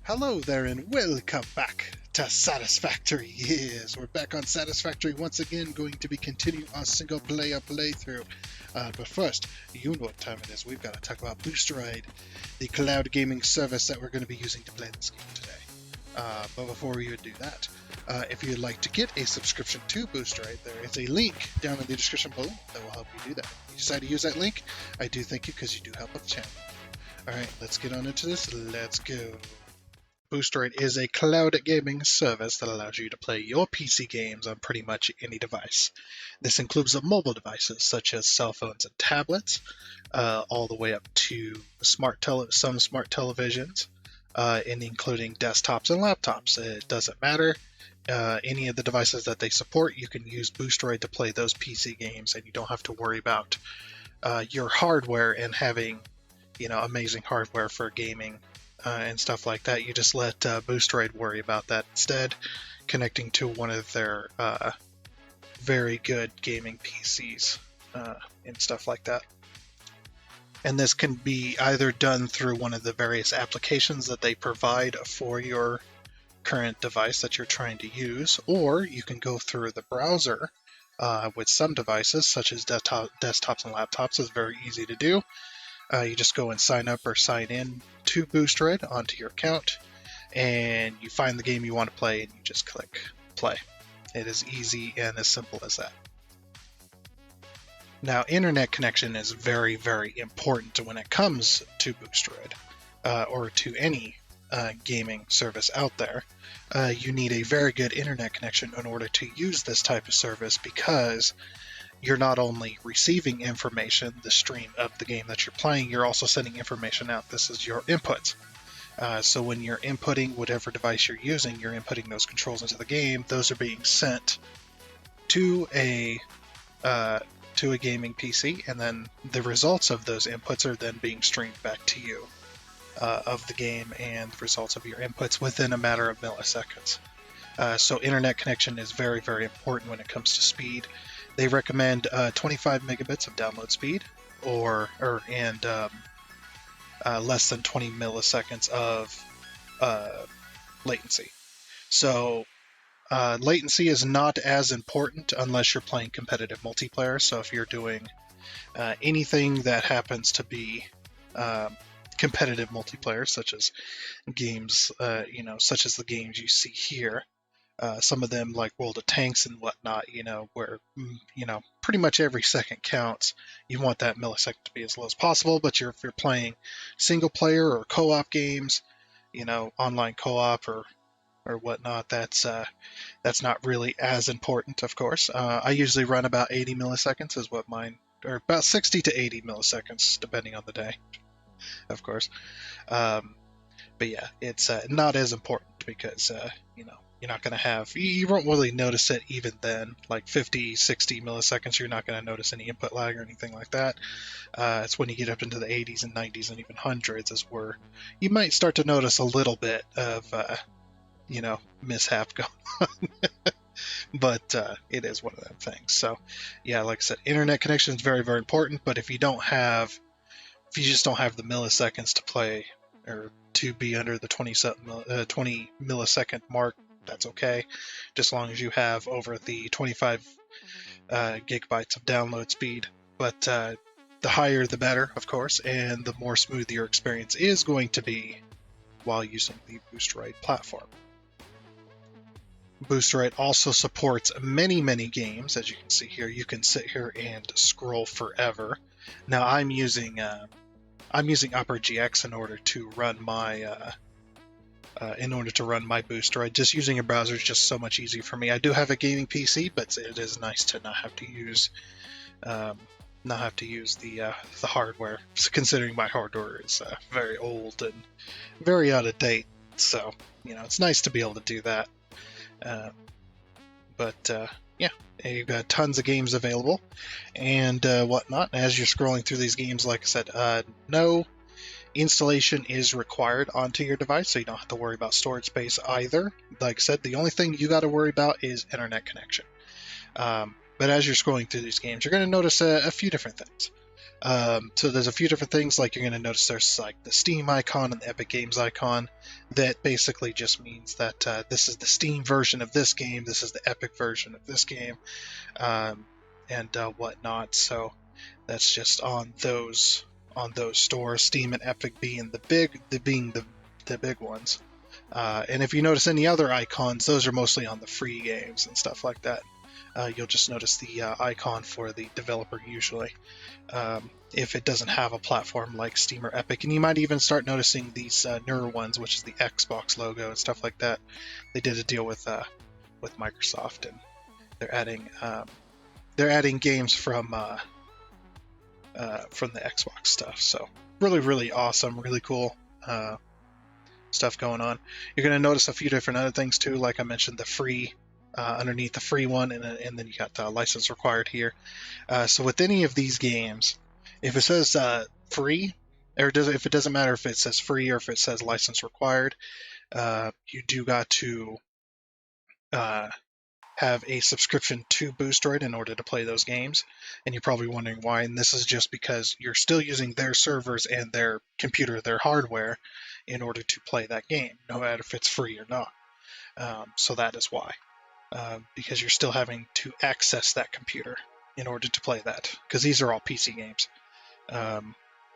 Hello there and welcome back to Satisfactory. Yes, we're back on Satisfactory once again, going to be continuing our single player playthrough. But first, you know what time it is. We've got to talk about Boosteroid, the cloud gaming service that we're going to be using to play this game today. But before we would do that, if you'd like to get a subscription to Boosteroid, there is a link down in the description below that will help you do that. If you decide to use that link, I do thank you because you do help out the channel. Alright, let's get on into this. Let's go. Boosteroid is a cloud gaming service that allows you to play your PC games on pretty much any device. This includes mobile devices such as cell phones and tablets, all the way up to some smart televisions, and including desktops and laptops. It doesn't matter. Any of the devices that they support, you can use Boosteroid to play those PC games, and you don't have to worry about your hardware and having, amazing hardware for gaming. And stuff like that. You just let Boosteroid worry about that instead, connecting to one of their very good gaming PCs and stuff like that. And this can be either done through one of the various applications that they provide for your current device that you're trying to use, or you can go through the browser with some devices, such as desktops and laptops. It's very easy to do. You just go and sign up or sign in to Boosteroid onto your account, and you find the game you want to play, and you just click play. It is easy and as simple as that. Now, internet connection is very, very important when it comes to Boosteroid, or to any gaming service out there. You need a very good internet connection in order to use this type of service, because you're not only receiving information, the stream of the game that you're playing, you're also sending information out. This is your inputs. So when you're inputting whatever device you're using, you're inputting those controls into the game. Those are being sent to a gaming PC, and then the results of those inputs are then being streamed back to you of the game and the results of your inputs within a matter of milliseconds. So internet connection is very, very important when it comes to speed. They recommend 25 megabits of download speed, and less than 20 milliseconds of latency. So latency is not as important unless you're playing competitive multiplayer. So if you're doing anything that happens to be competitive multiplayer, such as games, such as the games you see here. Some of them like World of Tanks and whatnot, where, pretty much every second counts. You want that millisecond to be as low as possible, but if you're playing single player or co-op games, online co-op or whatnot, that's not really as important, of course. I usually run about 80 milliseconds is what mine, or about 60 to 80 milliseconds, depending on the day, of course. But yeah, it's not as important because, you're not going to have, you won't really notice it even then, like 50, 60 milliseconds, you're not going to notice any input lag or anything like that. It's when you get up into the 80s and 90s and even hundreds is where you might start to notice a little bit of, mishap going on. But it is one of them things. So yeah, like I said, internet connection is very, very important, but if you just don't have the milliseconds to play or to be under the 20 millisecond mark, that's okay, just as long as you have over the 25 gigabytes of download speed. But the higher the better, of course, and the more smooth your experience is going to be while using the Boosteroid platform. Boosteroid also supports many, many games. As you can see here, you can sit here and scroll forever. Now I'm using Opera GX in order to run my Boosteroid. Just using a browser is just so much easier for me. I do have a gaming PC, but it is nice to not have to use the hardware, considering my hardware is very old and very out of date. So it's nice to be able to do that. Yeah, you've got tons of games available and whatnot. As you're scrolling through these games, like I said, no installation is required onto your device, so you don't have to worry about storage space either. Like I said, the only thing you got to worry about is internet connection. But as you're scrolling through these games, you're going to notice a few different things. So there's a few different things, like you're going to notice there's like the Steam icon and the Epic Games icon. That basically just means that this is the Steam version of this game, this is the Epic version of this game, and whatnot. So that's just on those stores, Steam and Epic being the big ones. And if you notice any other icons, those are mostly on the free games and stuff like that. You'll just notice the icon for the developer usually, if it doesn't have a platform like Steam or Epic. And you might even start noticing these newer ones, which is the Xbox logo and stuff like that. They did a deal with Microsoft, and they're adding games from the Xbox stuff. So really awesome, really cool stuff going on. You're going to notice a few different other things too, like I mentioned, the free underneath the free one, and then you got the license required here. So with any of these games, if it says free, if it doesn't matter if it says free or if it says license required, you do got to have a subscription to Boosteroid in order to play those games. And you're probably wondering why, and this is just because you're still using their servers and their computer, their hardware, in order to play that game, no matter if it's free or not. So that is why. Because you're still having to access that computer in order to play that, because these are all PC games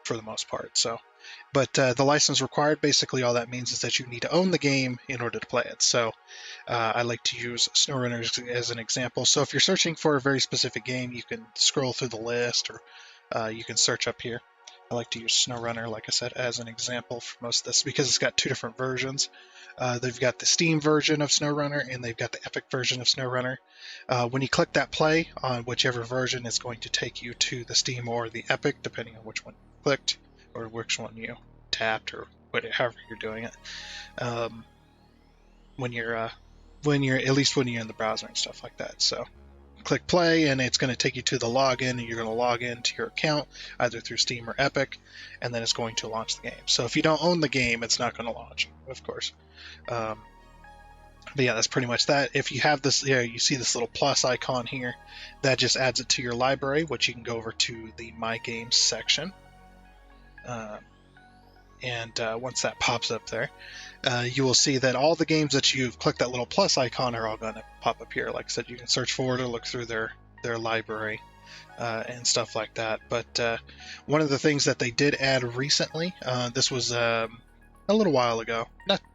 for the most part. So, but the license required, basically all that means is that you need to own the game in order to play it. So I like to use SnowRunner as an example. So if you're searching for a very specific game, you can scroll through the list, or you can search up here. I like to use SnowRunner, like I said, as an example for most of this, because it's got two different versions. They've got the Steam version of SnowRunner, and they've got the Epic version of SnowRunner. When you click that play on whichever version, it's going to take you to the Steam or the Epic, depending on which one you clicked or which one you tapped, or however you're doing it. When you're at least when you're in the browser and stuff like that. So click play, and it's going to take you to the login, and you're going to log into your account either through Steam or Epic, and then it's going to launch the game. So if you don't own the game, it's not going to launch, of course. But yeah, that's pretty much that. If you have this, you see this little plus icon here, that just adds it to your library, which you can go over to the My Games section. And once that pops up there, you will see that all the games that you've clicked that little plus icon are all going to pop up here. Like I said, you can search for it or look through their library and stuff like that. But one of the things that they did add recently, this was a little while ago,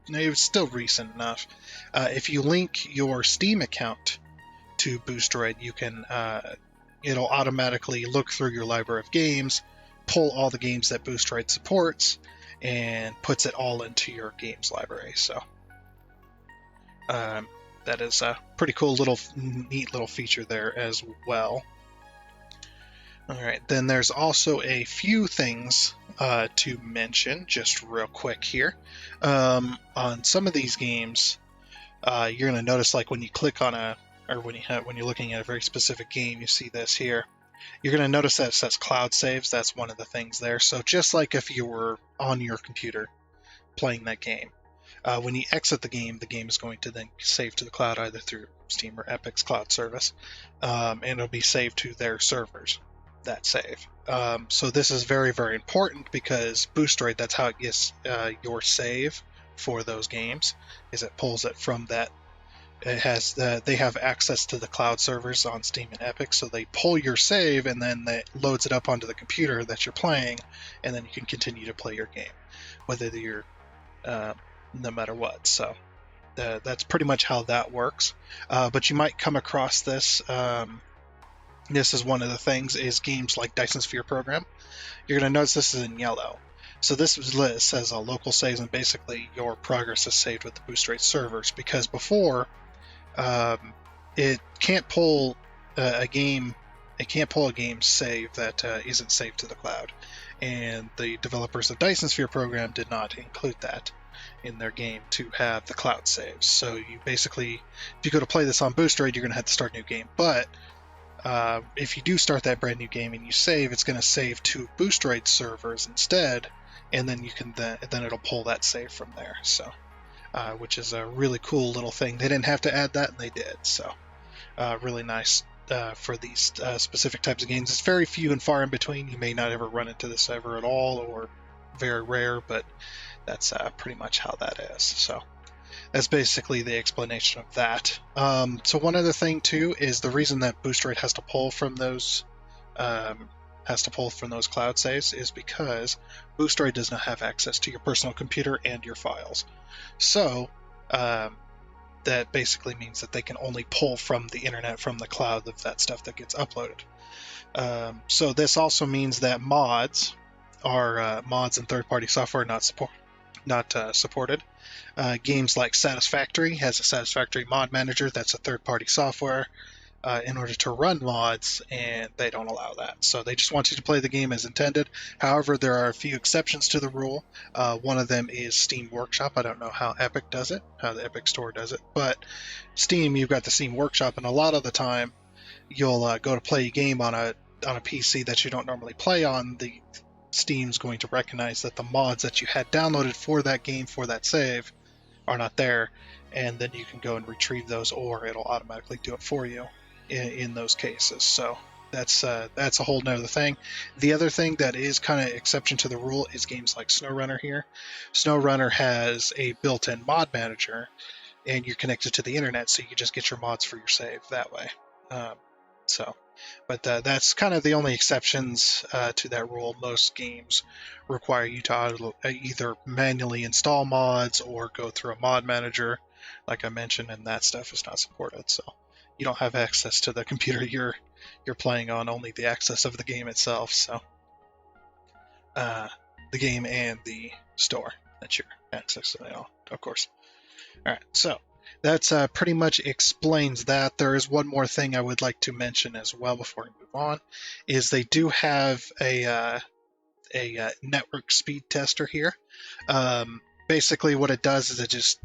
it was still recent enough. If you link your Steam account to Boosteroid, you can it'll automatically look through your library of games, pull all the games that Boosteroid supports, and puts it all into your games library. So that is a pretty cool neat little feature there as well. Alright, then there's also a few things to mention just real quick here. On some of these games, you're going to notice, like when you click on when you're looking at a very specific game, you see this here. You're going to notice that it says cloud saves. That's one of the things there. So just like if you were on your computer playing that game, when you exit the game is going to then save to the cloud either through Steam or Epic's cloud service, and it'll be saved to their servers, that save. So this is very, very important, because Boosteroid, that's how it gets your save for those games, is it pulls it from that. It has they have access to the cloud servers on Steam and Epic, so they pull your save and then that loads it up onto the computer that you're playing, and then you can continue to play your game, whether you're no matter what. So that's pretty much how that works. But you might come across this. This is one of the things, is games like Dyson Sphere Program. You're going to notice this is in yellow. So this says local saves, and basically your progress is saved with the Boosteroid servers, because before it can't pull a game. It can't pull a game save that isn't saved to the cloud, and the developers of Dyson Sphere Program did not include that in their game to have the cloud saves. So you basically, if you go to play this on Boosteroid, you're going to have to start a new game. But if you do start that brand new game and you save, it's going to save to Boosteroid servers instead, and then you can then it'll pull that save from there. So, which is a really cool little thing. They didn't have to add that, and they did. So, really nice for these specific types of games. It's very few and far in between. You may not ever run into this ever at all, or very rare, but that's pretty much how that is. So that's basically the explanation of that. So one other thing too is the reason that Boosteroid um, has to pull from those cloud saves is because Boosteroid does not have access to your personal computer and your files. So um, that basically means that they can only pull from the internet, from the cloud, of that stuff that gets uploaded. So this also means that mods and third-party software not supported. Games like Satisfactory has a Satisfactory mod manager. That's a third-party software in order to run mods, and they don't allow that. So they just want you to play the game as intended. However, there are a few exceptions to the rule. One of them is Steam Workshop. I don't know how Epic does it, how the Epic Store does it, but Steam, you've got the Steam Workshop, and a lot of the time you'll go to play a game on a PC that you don't normally play on. The Steam's going to recognize that the mods that you had downloaded for that game, for that save, are not there, and then you can go and retrieve those, or it'll automatically do it for you in those cases. So that's a whole nother thing. The other thing that is kind of exception to the rule is games like SnowRunner here. SnowRunner has a built-in mod manager, and you're connected to the internet, so you just get your mods for your save that way. Um, but that's kind of the only exceptions to that rule. Most games require you to either manually install mods or go through a mod manager, like I mentioned, and that stuff is not supported. So you don't have access to the computer you're playing on, only the access of the game itself. So the game and the store that you're accessing, of course. All right, so that's pretty much explains that. There is one more thing I would like to mention as well before we move on, is they do have a network speed tester here. Basically, what it does is it just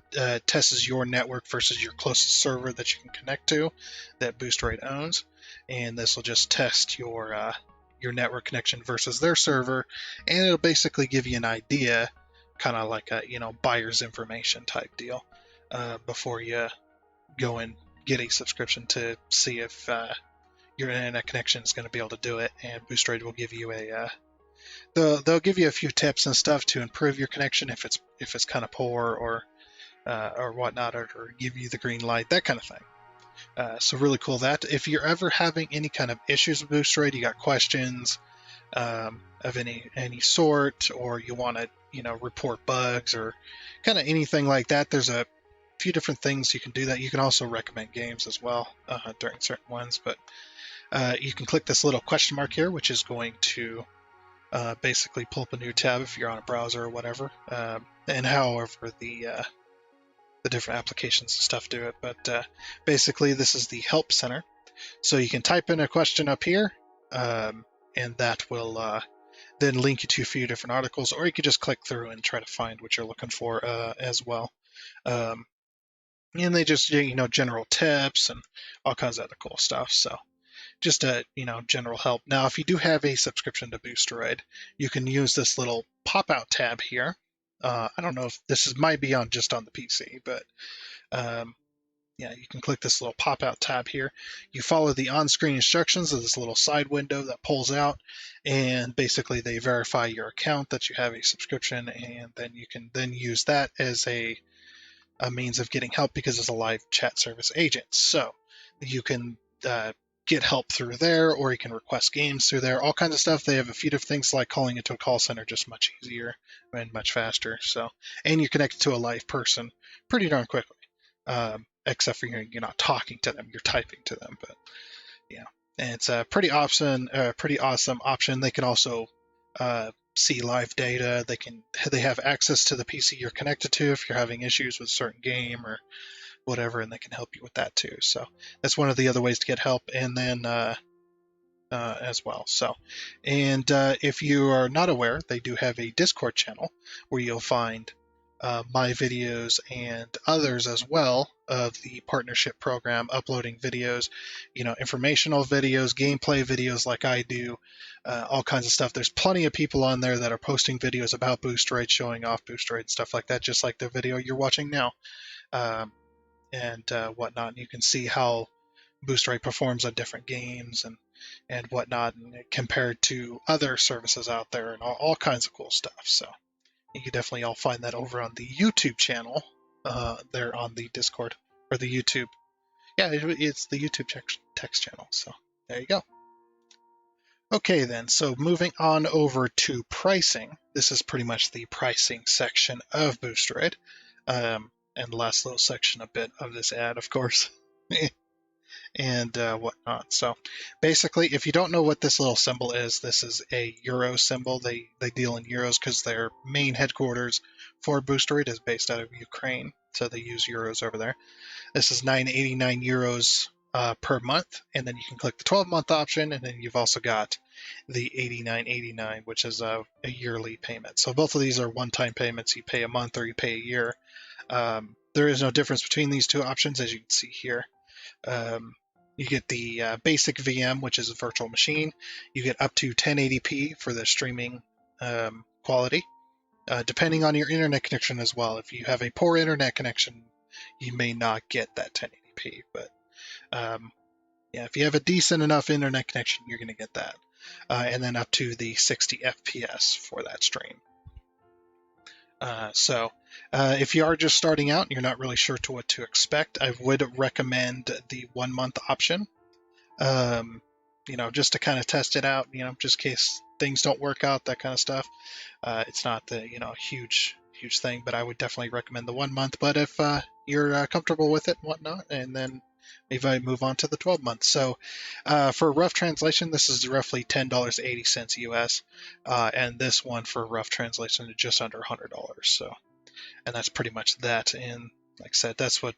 tests your network versus your closest server that you can connect to, that Boosteroid owns, and this will just test your network connection versus their server, and it'll basically give you an idea, kind of like a buyer's information type deal, before you go and get a subscription to see if your internet connection is going to be able to do it. And Boosteroid will give you they'll give you a few tips and stuff to improve your connection if it's kind of poor or whatnot, or give you the green light, that kind of thing. So really cool that. If you're ever having any kind of issues with Boosteroid, you got questions of any sort, or you want to report bugs or kind of anything like that, there's a few different things you can do that. You can also recommend games as well during certain ones, but you can click this little question mark here, which is going to basically pull up a new tab if you're on a browser or whatever, and however the different applications and stuff do it. But basically, this is the help center, so you can type in a question up here, and that will then link you to a few different articles, or you could just click through and try to find what you're looking for as well. And they just general tips and all kinds of other cool stuff. So just a general help. Now, if you do have a subscription to Boosteroid, you can use this little pop-out tab here. I don't know if might be just on the PC, but yeah, you can click this little pop-out tab here. You follow the on-screen instructions of this little side window that pulls out, and basically they verify your account that you have a subscription, and then you can then use that as a means of getting help, because it's a live chat service agent. So you can get help through there, or you can request games through there, all kinds of stuff. They have a few different things, like calling into a call center, just much easier and much faster. So, and you're connected to a live person pretty darn quickly, except for you're not talking to them, you're typing to them. But yeah, and it's a pretty awesome option. They can also see live data. They have access to the PC you're connected to if you're having issues with a certain game or whatever, and they can help you with that too. So that's one of the other ways to get help. And then as well. So, and if you are not aware, they do have a Discord channel where you'll find my videos and others as well of the partnership program, uploading videos, informational videos, gameplay videos like I do, all kinds of stuff. There's plenty of people on there that are posting videos about Boosteroid, showing off Boosteroid, stuff like that, just like the video you're watching now, and whatnot. And you can see how Boosteroid performs on different games and whatnot, and compared to other services out there, and all kinds of cool stuff. So you can definitely all find that over on the YouTube channel. There on the Discord or the YouTube. Yeah, it's the YouTube text channel. So there you go. Okay then, so moving on over to pricing. This is pretty much the pricing section of Boosteroid. And the last little section a bit of this ad, of course, and whatnot. So basically, if you don't know what this little symbol is, this is a euro symbol. They deal in euros because their main headquarters for Boosteroid is based out of Ukraine, so they use euros over there. This is 9.89 euros per month, and then you can click the 12-month option, and then you've also got the 89.89, which is a yearly payment. So both of these are one-time payments. You pay a month or you pay a year. There is no difference between these two options, as you can see here. You get the basic VM, which is a virtual machine. You get up to 1080p for the streaming quality, depending on your internet connection as well. If you have a poor internet connection, you may not get that 1080p, but yeah, if you have a decent enough internet connection, you're going to get that. And then up to the 60 FPS for that stream. So if you are just starting out and you're not really sure to what to expect, I would recommend the 1 month option. Just to kind of test it out, just in case things don't work out, that kind of stuff. It's not the, huge thing, but I would definitely recommend the 1 month. But if you're comfortable with it and whatnot, and then maybe I move on to the 12 months. So for a rough translation, this is roughly $10.80 US. And this one for a rough translation is just under $100. So, and that's pretty much that. And like I said, that's what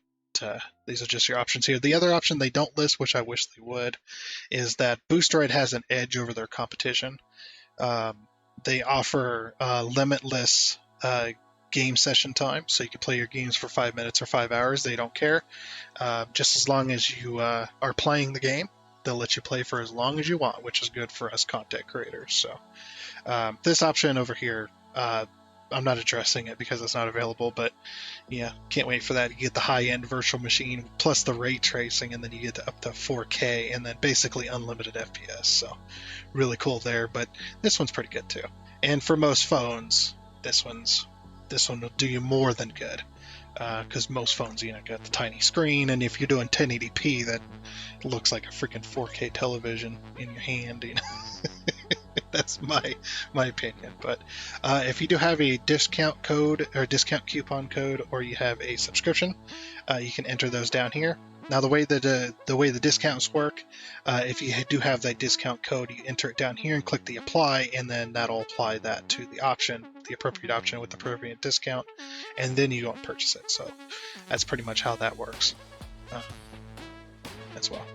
these are just your options here. The other option they don't list, which I wish they would, is that Boosteroid has an edge over their competition. They offer limitless game session time, so you can play your games for 5 minutes or 5 hours. They don't care. Just as long as you are playing the game, they'll let you play for as long as you want, which is good for us content creators. So this option over here, I'm not addressing it because it's not available, but yeah, can't wait for that. You get the high-end virtual machine plus the ray tracing, and then you get up to 4K, and then basically unlimited FPS. So really cool there, but this one's pretty good too. And for most phones, this one will do you more than good, because most phones, got the tiny screen, and if you're doing 1080p, that looks like a freaking 4K television in your hand. That's my opinion. But if you do have a discount code or discount coupon code, or you have a subscription, you can enter those down here. Now, the way the discounts work, if you do have that discount code, you enter it down here and click the apply, and then that'll apply that to the option, the appropriate option with the appropriate discount, and then you go and purchase it. So that's pretty much how that works as well.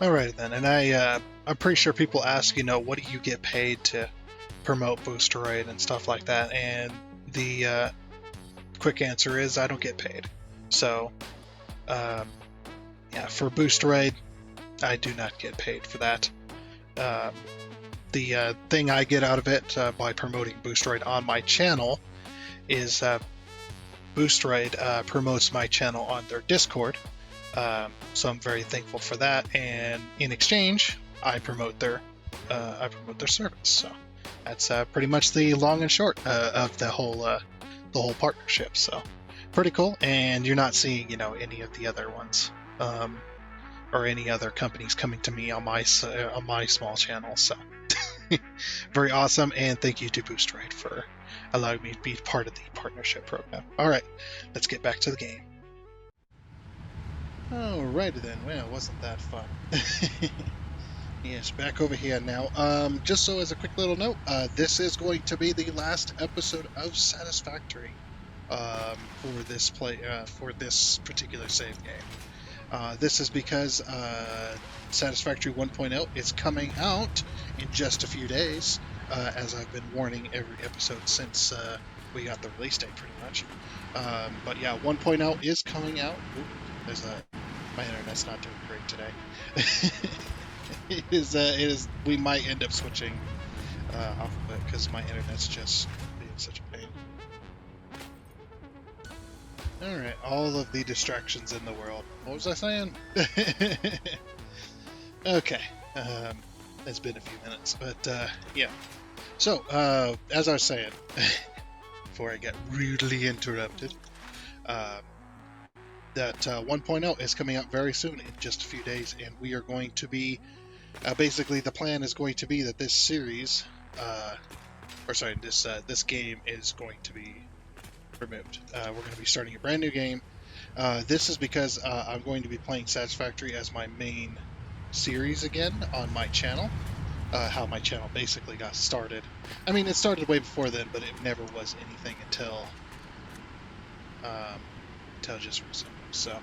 Alright then, and I'm pretty sure people ask, what do you get paid to promote Boosteroid and stuff like that, and the quick answer is I don't get paid. So yeah, for Boosteroid, I do not get paid for that. The thing I get out of it by promoting Boosteroid on my channel is Boosteroid promotes my channel on their Discord. So I'm very thankful for that, and in exchange, I promote their service. So that's pretty much the long and short of the whole partnership. So pretty cool, and you're not seeing any of the other ones or any other companies coming to me on my small channel. So very awesome, and thank you to Boosteroid for allowing me to be part of the partnership program. All right, let's get back to the game. Alrighty then, well, wasn't that fun? Yes, back over here now. Just so as a quick little note, this is going to be the last episode of Satisfactory for this particular save game. This is because Satisfactory 1.0 is coming out in just a few days, as I've been warning every episode since we got the release date, pretty much. But yeah, 1.0 is coming out. Ooh, my internet's not doing great today. It is. We might end up switching off of it because my internet's just being such a pain. Alright, all of the distractions in the world. What was I saying? Okay. Um, it's been a few minutes, but yeah. So, as I was saying, before I get rudely interrupted, uh, that 1.0 is coming out very soon in just a few days, and we are going to be basically the plan is going to be that this series, this game is going to be removed. We're going to be starting a brand new game. This is because I'm going to be playing Satisfactory as my main series again on my channel. How my channel basically got started. I mean, it started way before then, but it never was anything until just recently. So,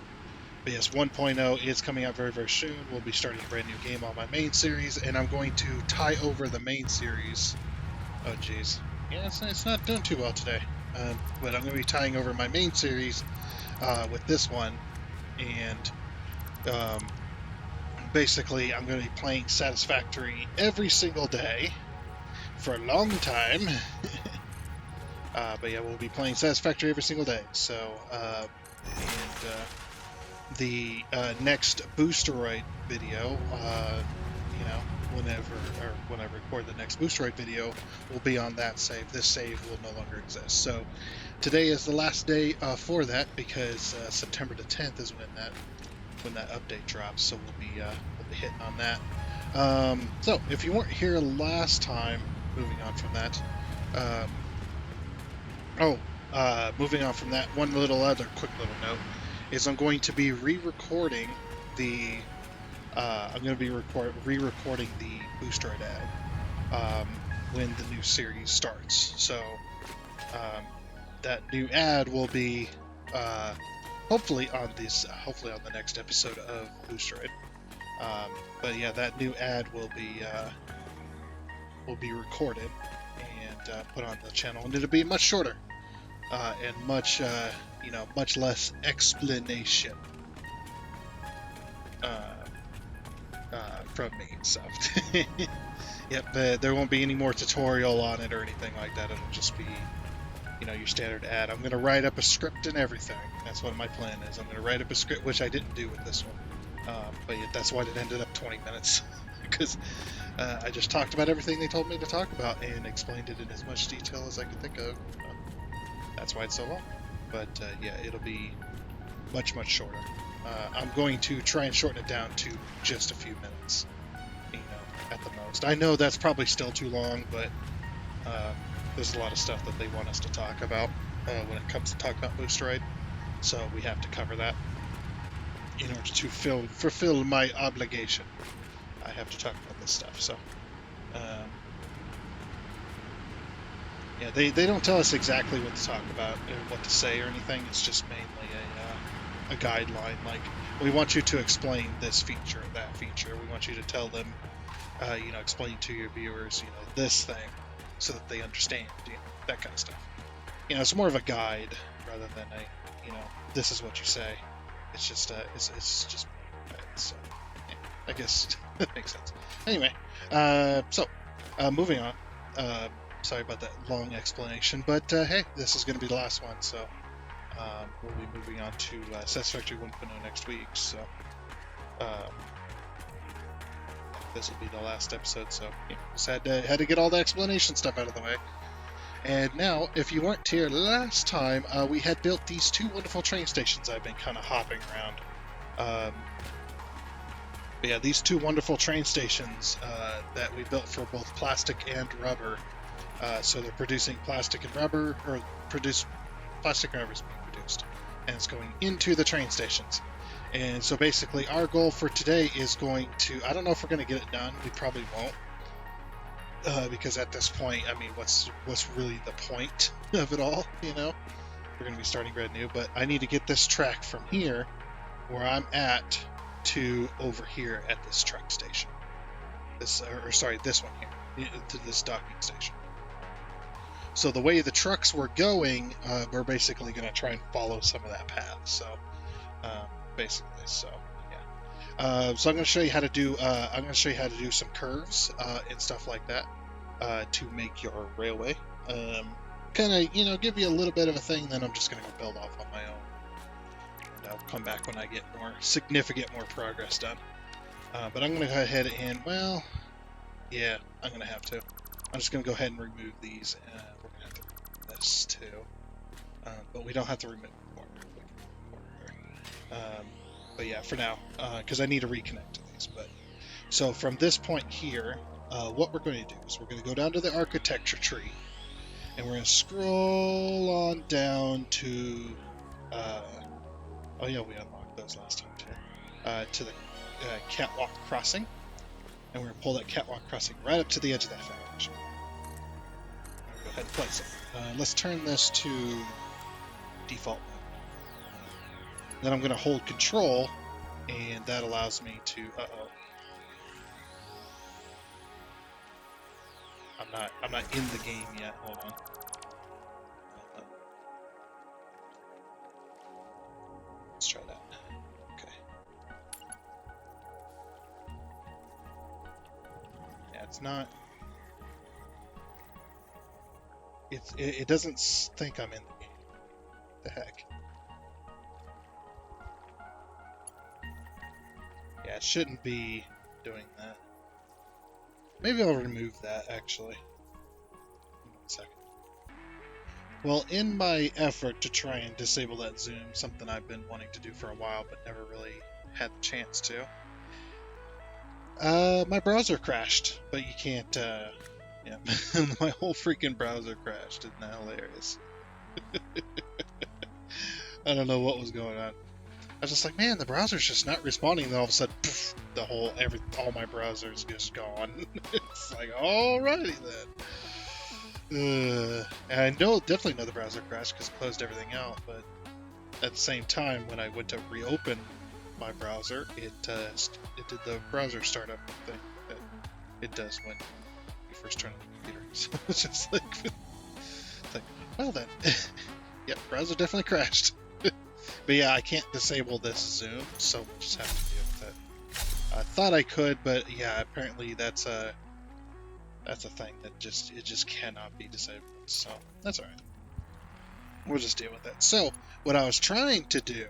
but yes, 1.0 is coming out very, very soon. We'll be starting a brand new game on my main series, and I'm going to tie over the main series. Oh, geez. Yeah, it's not doing too well today. But I'm going to be tying over my main series with this one, and basically I'm going to be playing Satisfactory every single day for a long time. But yeah, we'll be playing Satisfactory every single day. So, the next Boosteroid video, when I record the next Boosteroid video, will be on that save. This save will no longer exist. So today is the last day for that, because September the 10th is when that update drops. So we'll be hitting on that. So if you weren't here last time, moving on from that. Moving on from that, one quick little note is I'm going to be re-recording the re-recording the Boosteroid Ad when the new series starts. So that new ad will be hopefully on the next episode of Boosteroid. But yeah, that new ad will be recorded and put on the channel, and it'll be much shorter and much less explanation from me. So, yep, there won't be any more tutorial on it or anything like that. It'll just be, your standard ad. I'm going to write up a script and everything. That's what my plan is. I'm going to write up a script, which I didn't do with this one. But yeah, that's why it ended up 20 minutes, because I just talked about everything they told me to talk about and explained it in as much detail as I could think of. That's why it's so long. But yeah, it'll be much, much shorter. I'm going to try and shorten it down to just a few minutes, at the most. I know that's probably still too long, but there's a lot of stuff that they want us to talk about when it comes to talking about Boosteroid, so we have to cover that in order to fulfill my obligation. I have to talk about this stuff, so yeah, they don't tell us exactly what to talk about or what to say or anything. It's just mainly a guideline. Like, we want you to explain this feature, that feature. We want you to tell them, explain to your viewers, this thing, so that they understand, that kind of stuff. It's more of a guide rather than this is what you say. It's just it's just so yeah, I guess that makes sense. Anyway, moving on. Sorry about that long explanation, but hey, this is going to be the last one, so we'll be moving on to Satisfactory 1.0 next week, so this will be the last episode, so just had to get all the explanation stuff out of the way. And now, if you weren't here last time, we had built these two wonderful train stations I've been kind of hopping around. But yeah, these two wonderful train stations that we built for both plastic and rubber. So they're producing plastic and rubber, or plastic and rubber is being produced, and it's going into the train stations. And so basically our goal for today is going to, I don't know if we're going to get it done, we probably won't, because at this point, I mean, what's really the point of it all, We're going to be starting brand new, but I need to get this track from here, where I'm at, to over here at this truck station. This one here, to this docking station. So the way the trucks were going, we're basically going to try and follow some of that path. So, yeah. So I'm going to show you how to do. I'm going to show you how to do some curves and stuff like that to make your railway. Kind of, give you a little bit of a thing. Then I'm just going to go build off on my own. I'll come back when I get significant more progress done. But I'm going to go ahead and, well, yeah, I'm going to have to. I'm just going to go ahead and remove these. We're going to have to remove this too. But we don't have to remove more. But yeah, for now, because I need to reconnect to these. But so from this point here, what we're going to do is we're going to go down to the architecture tree, and we're going to scroll on down to, oh yeah, we unlocked those last time too, to the catwalk crossing, and we're going to pull that catwalk crossing right up to the edge of that foundation. Go ahead and place it. Let's turn this to default mode. Then I'm going to hold control, and that allows me to, I'm not in the game yet. Hold on. Let's try that. Okay. Yeah, it's not. It doesn't think I'm in the game. The heck. Yeah, it shouldn't be doing that. Maybe I'll remove that, actually. 1 second. Well, in my effort to try and disable that zoom, something I've been wanting to do for a while but never really had the chance to, my browser crashed. But you can't, yeah, my whole freaking browser crashed. Isn't that hilarious? I don't know what was going on. I was just like, man, the browser's just not responding. And all of a sudden, poof, all my browser's just gone. It's like, alrighty then. And I definitely know the browser crashed because it closed everything out. But at the same time, when I went to reopen my browser, it did the browser startup thing that it does when you first turn on the computer. So it's just like, well then, yep, browser definitely crashed. But yeah, I can't disable this zoom, so we'll just have to deal with it. I thought I could, but yeah, apparently that's a thing that just cannot be disabled. So that's all right. We'll just deal with it. So what I was trying to do,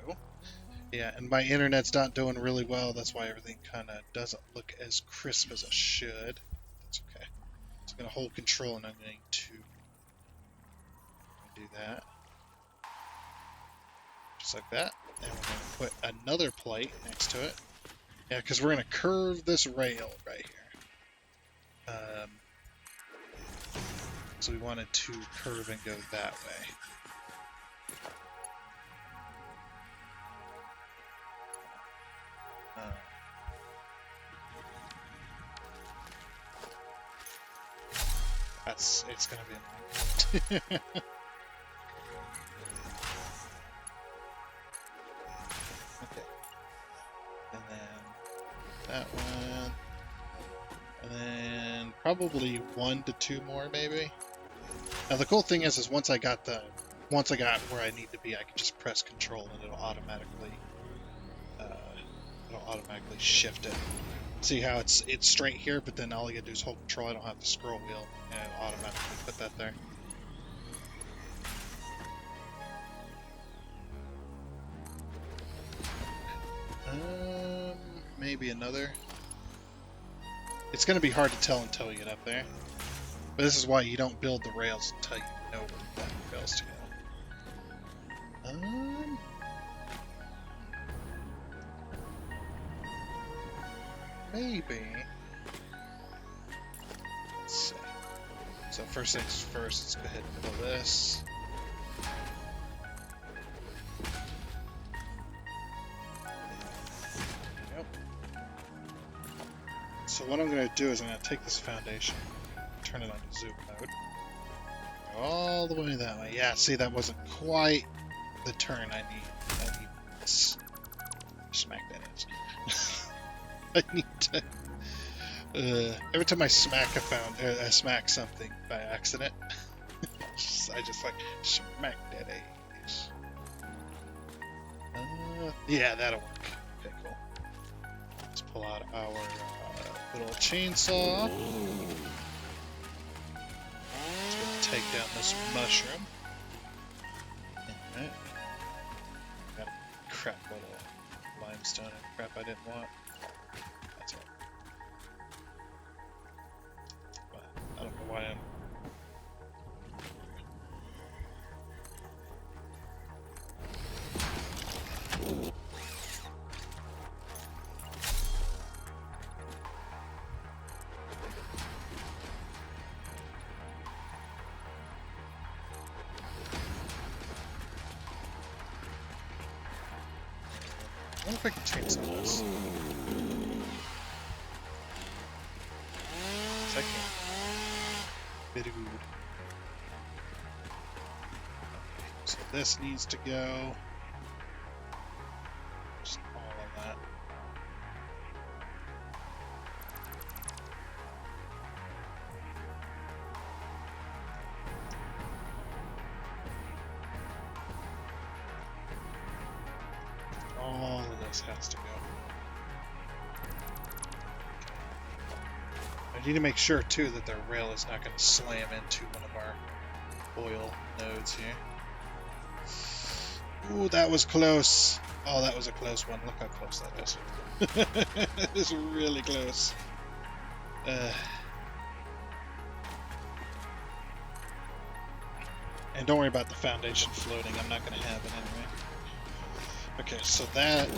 yeah, and my internet's not doing really well. That's why everything kind of doesn't look as crisp as it should. That's okay. So I'm gonna hold control, and I'm going to do that. Just like that, and we're going to put another plate next to it. Yeah, because we're going to curve this rail right here. So we wanted to curve and go that way. It's going to be annoying. Okay. And then that one. And then probably 1 to 2 more, maybe. Now the cool thing is once I got where I need to be, I can just press Control and it'll automatically shift it. See how it's straight here, but then all I gotta do is hold Control. I don't have the scroll wheel, and it'll automatically put that there. Maybe another. It's going to be hard to tell until you get up there. But this is why you don't build the rails until you know where the rails to go. Maybe. Let's see. So first things first, let's go ahead and build this. So what I'm going to do is I'm going to take this foundation, turn it on to zoom mode, go all the way that way. Yeah, see, that wasn't quite the turn I need. I need this. Smack that edge. I need to. Every time I smack I smack something by accident, I just like smack that edge. Yeah, that'll work. Okay, cool. Let's pull out our little chainsaw. Let's go take down this mushroom. Alright. Gotta crap load of limestone and crap I didn't want. That's all. But I don't know why I'm... I wonder if I can change some of this. Yes, I can. Very good. So this needs to go. Just all of that. All of this has to go. I need to make sure too that their rail is not going to slam into one of our oil nodes here. Ooh, that was close. Oh, that was a close one. Look how close that is. That is really close. And don't worry about the foundation floating. I'm not going to have it anyway. Okay, so that...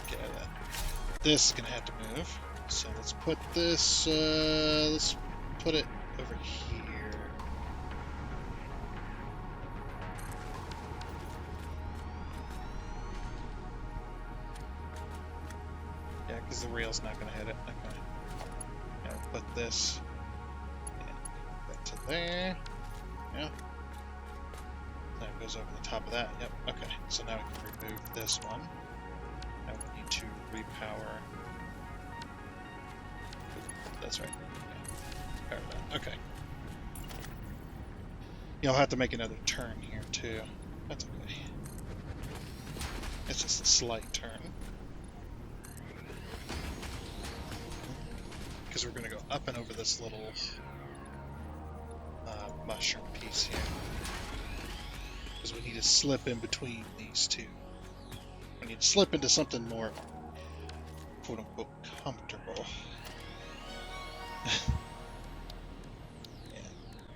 Get out of that. This is going to have to move. So let's put this... let's put it over here. Yeah, because the rail's not going to hit it. Okay. Now we'll put this... And that to there. Yeah. That goes over the top of that. Yep. Okay. So now we can remove this one. Now we need to repower. That's right. Power that. Okay. You'll have to make another turn here too. That's okay. It's just a slight turn. Because we're going to go up and over this little mushroom piece here. Because we need to slip in between these two. We need to slip into something more quote-unquote comfortable. Yeah,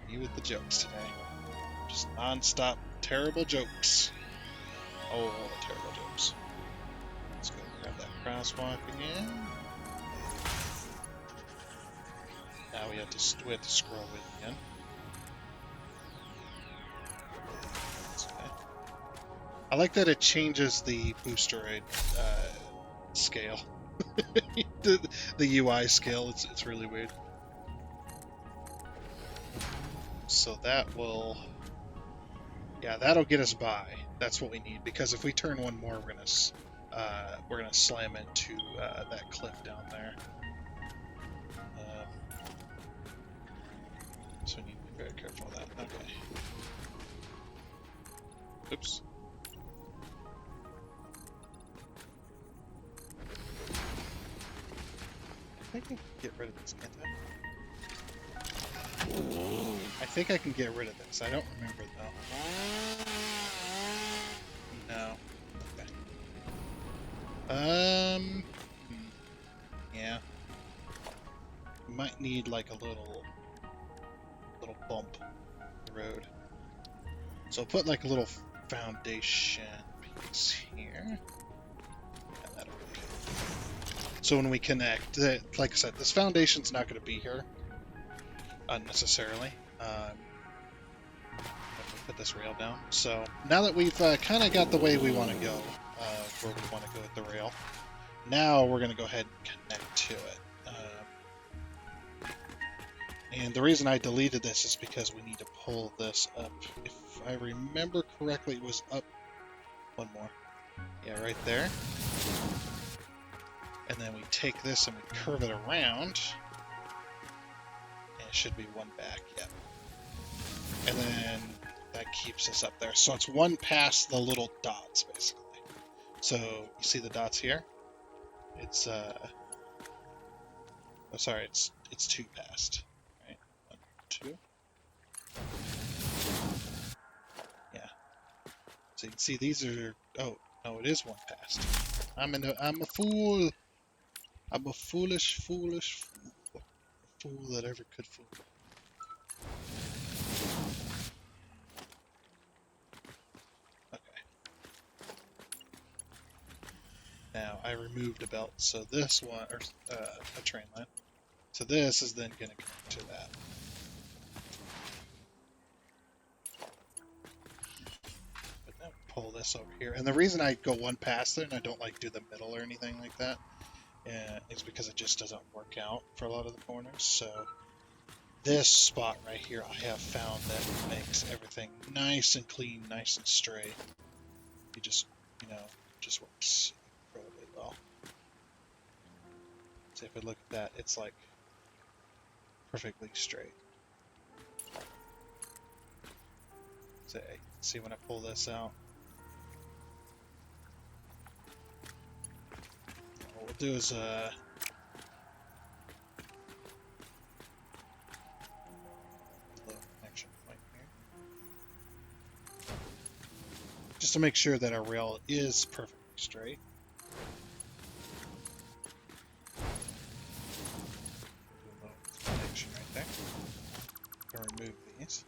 you with the jokes today. Just non-stop terrible jokes. Oh, all the terrible jokes. Let's go grab that crosswalk again. Now we have to scroll it again. Okay. I like that it changes the Boosteroid scale. the UI scale, it's really weird. So that will, yeah, that'll get us by. That's what we need, because if we turn one more, we're gonna slam into that cliff down there. So we need to be very careful of that. Okay. Oops. I think I can get rid of this, can't I? I think I can get rid of this. I don't remember though. No. Okay. Yeah. We might need like a little bump in the road. So I'll put like a little foundation piece here. And that'll be good. So when we connect, like I said, this foundation's not going to be here unnecessarily. Put this rail down. So now that we've kind of got the way we want to go, where we want to go with the rail, now we're going to go ahead and connect to it. And the reason I deleted this is because we need to pull this up. If I remember correctly, it was up one more. Yeah, right there. And then we take this and we curve it around. And it should be one back, yep. And then that keeps us up there. So it's one past the little dots, basically. So you see the dots here? It's oh, sorry, it's two past. Right? 1, 2. Yeah. So you can see these are, oh, No, it is one past. I'm a fool. I'm a foolish fool. A fool that ever could fool. Okay. Now I removed a belt, so this one, or a train line. So this is then going to connect to that. But then pull this over here. And the reason I go one past there and I don't like do the middle or anything like that is because it just doesn't work out for a lot of the corners. So this spot right here I have found that makes everything nice and clean, nice and straight. You just, just works incredibly well. So if I look at that, it's like perfectly straight. So see when I pull this out. What we'll do is a little connection point here, just to make sure that our rail is perfectly straight. Do a little connection right there. Gonna remove these.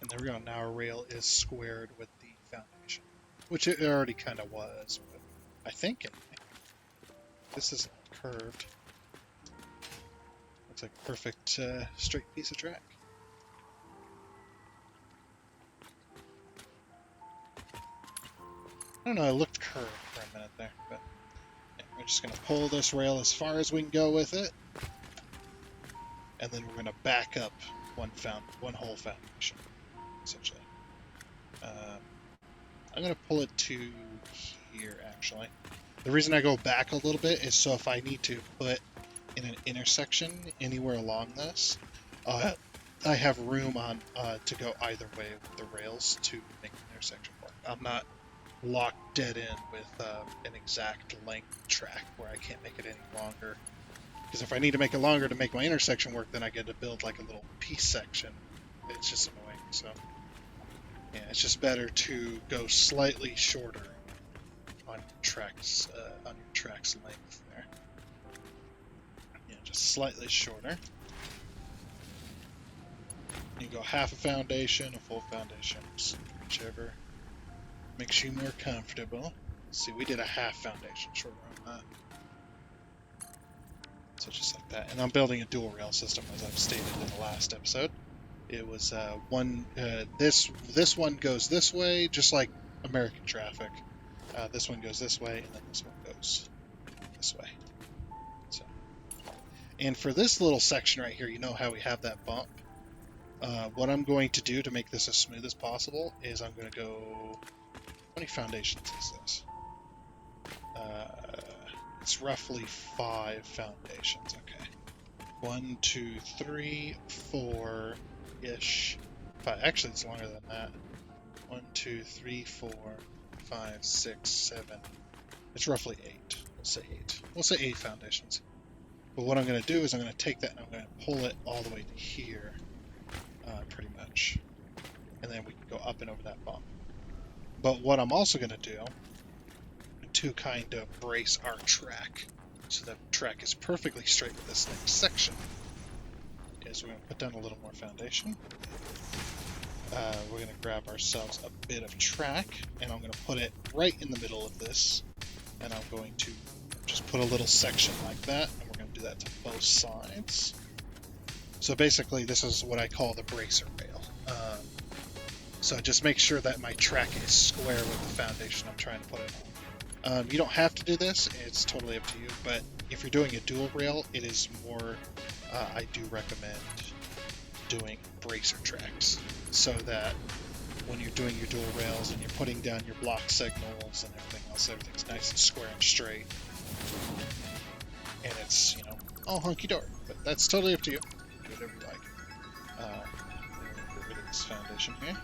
And there we go, now our rail is squared with the foundation. Which it already kind of was, but I think this isn't curved. Looks like a perfect straight piece of track. I don't know, it looked curved for a minute there, but yeah, we're just going to pull this rail as far as we can go with it. And then we're going to back up one whole foundation, essentially. I'm going to pull it to here, actually. The reason I go back a little bit is so if I need to put in an intersection anywhere along this, I have room on to go either way with the rails to make the intersection work. I'm not locked dead in with an exact length track where I can't make it any longer. Because if I need to make it longer to make my intersection work, then I get to build like a little piece section. It's just annoying, so yeah, it's just better to go slightly shorter on your tracks length there. Yeah, just slightly shorter. You go half a foundation, a full foundation, whichever makes you more comfortable. See, we did a half foundation shorter on that. So just like that. And I'm building a dual rail system, as I've stated in the last episode. It was this one goes this way, just like American traffic. This one goes this way, and then this one goes this way. So, and for this little section right here, you know how we have that bump? What I'm going to do to make this as smooth as possible is I'm going to go... How many foundations is this? It's roughly 5 foundations, okay. 1, 2, 3, 4-ish. 5. Actually, it's longer than that. 1, 2, 3, 4, 5, 6, 7. It's roughly 8. We'll say 8. We'll say 8 foundations. But what I'm going to do is I'm going to take that and I'm going to pull it all the way to here, pretty much. And then we can go up and over that bump. But what I'm also going to do, to kind of brace our track, so that the track is perfectly straight with this next section, is we're going to put down a little more foundation. We're going to grab ourselves a bit of track, and I'm going to put it right in the middle of this, and I'm going to just put a little section like that, and we're going to do that to both sides. So basically, this is what I call the bracer rail. So just make sure that my track is square with the foundation I'm trying to put it on. You don't have to do this, it's totally up to you, but if you're doing a dual rail, it is more, I do recommend doing bracer tracks, so that when you're doing your dual rails and you're putting down your block signals and everything else, everything's nice and square and straight, and it's, all hunky-dory, but that's totally up to you. Do whatever you like. Get rid of this foundation here.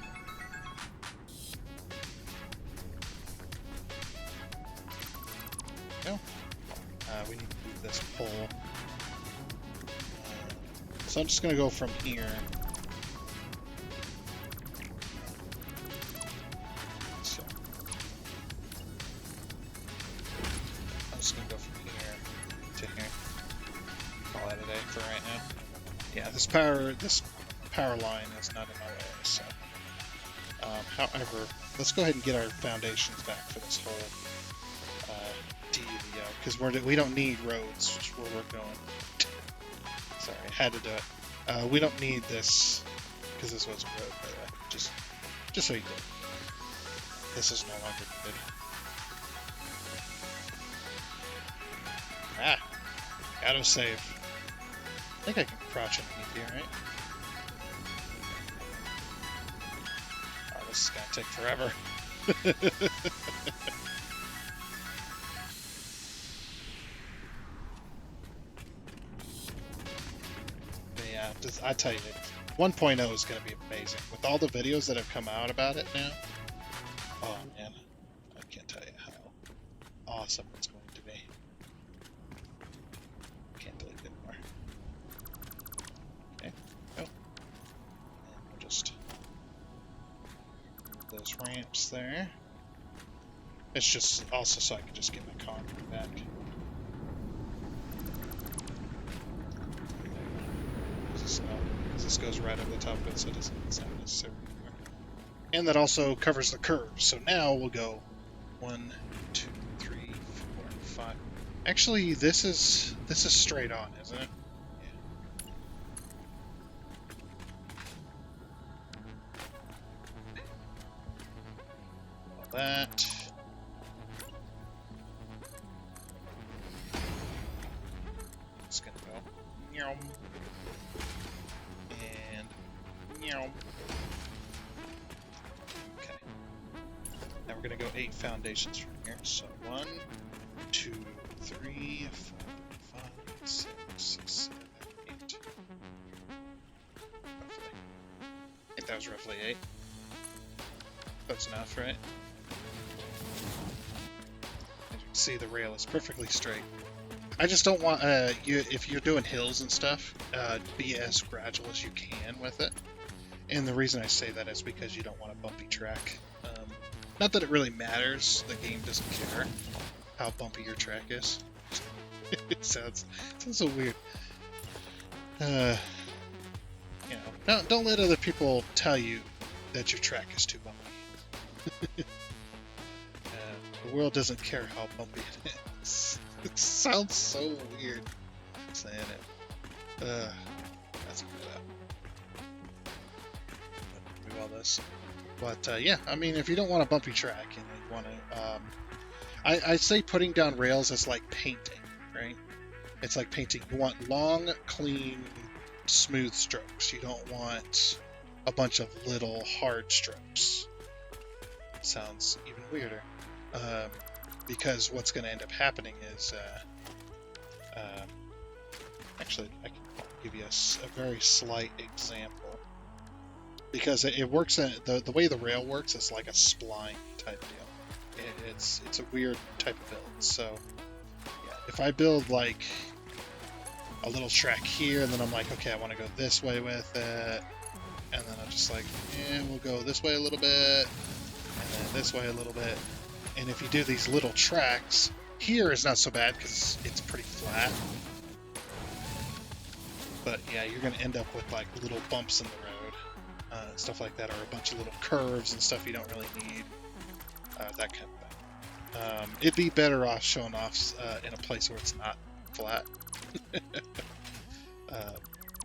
We need to move this pole. So I'm just going to go from here. So just gonna go from here to here. Call that a day for right now. Yeah, this power line is not in my way, so. However, let's go ahead and get our foundations back for this whole dealio, because we don't need roads where we're going. Sorry, I had to do it. We don't need this, because this was a road, by the way. Just so you know. This is no longer needed. Ah! Auto save. I think I can crouch underneath here, right? Oh, this is gonna take forever. But yeah, I tell you, 1.0 is gonna be amazing. With all the videos that have come out about it now, oh man, I can't tell you how awesome it's going to be. Can't delete it anymore. Okay, go. And we'll just move those ramps there. It's just also so I can just get my concrete back. This goes right over the top of it, so it's not necessary anymore. And that also covers the curves. So now we'll go 1, 2, 3, 4, 5. Actually, this is straight on, isn't it? Yeah. All that. It's gonna go. Yum. And yum. Okay. Now we're gonna go 8 foundations from here. So 1, 2, 3, 4, 5, 6, 7, 8. Roughly. I think that was roughly 8. That's enough, right? As you can see, the rail is perfectly straight. I just don't want if you're doing hills and stuff, be as gradual as you can with it. And the reason I say that is because you don't want a bumpy track. Not that it really matters. The game doesn't care how bumpy your track is. It sounds so weird. You know, don't let other people tell you that your track is too bumpy. The world doesn't care how bumpy it is. It sounds so weird saying it. That's good. Move all this. But yeah, I mean, if you don't want a bumpy track and you want to, I say putting down rails is like painting, right? It's like painting. You want long, clean, smooth strokes. You don't want a bunch of little hard strokes. Sounds even weirder. Because what's going to end up happening is, actually, I can give you a very slight example. Because it works, the way the rail works is like a spline type deal. It's a weird type of build. So, yeah, if I build like a little track here, and then I'm like, okay, I want to go this way with it, and then I'm just like, we'll go this way a little bit, and then this way a little bit. And if you do these little tracks, here is not so bad because it's pretty flat. But yeah, you're going to end up with like little bumps in the road, stuff like that, or a bunch of little curves and stuff you don't really need, that kind of thing. It'd be better off showing off in a place where it's not flat. Maybe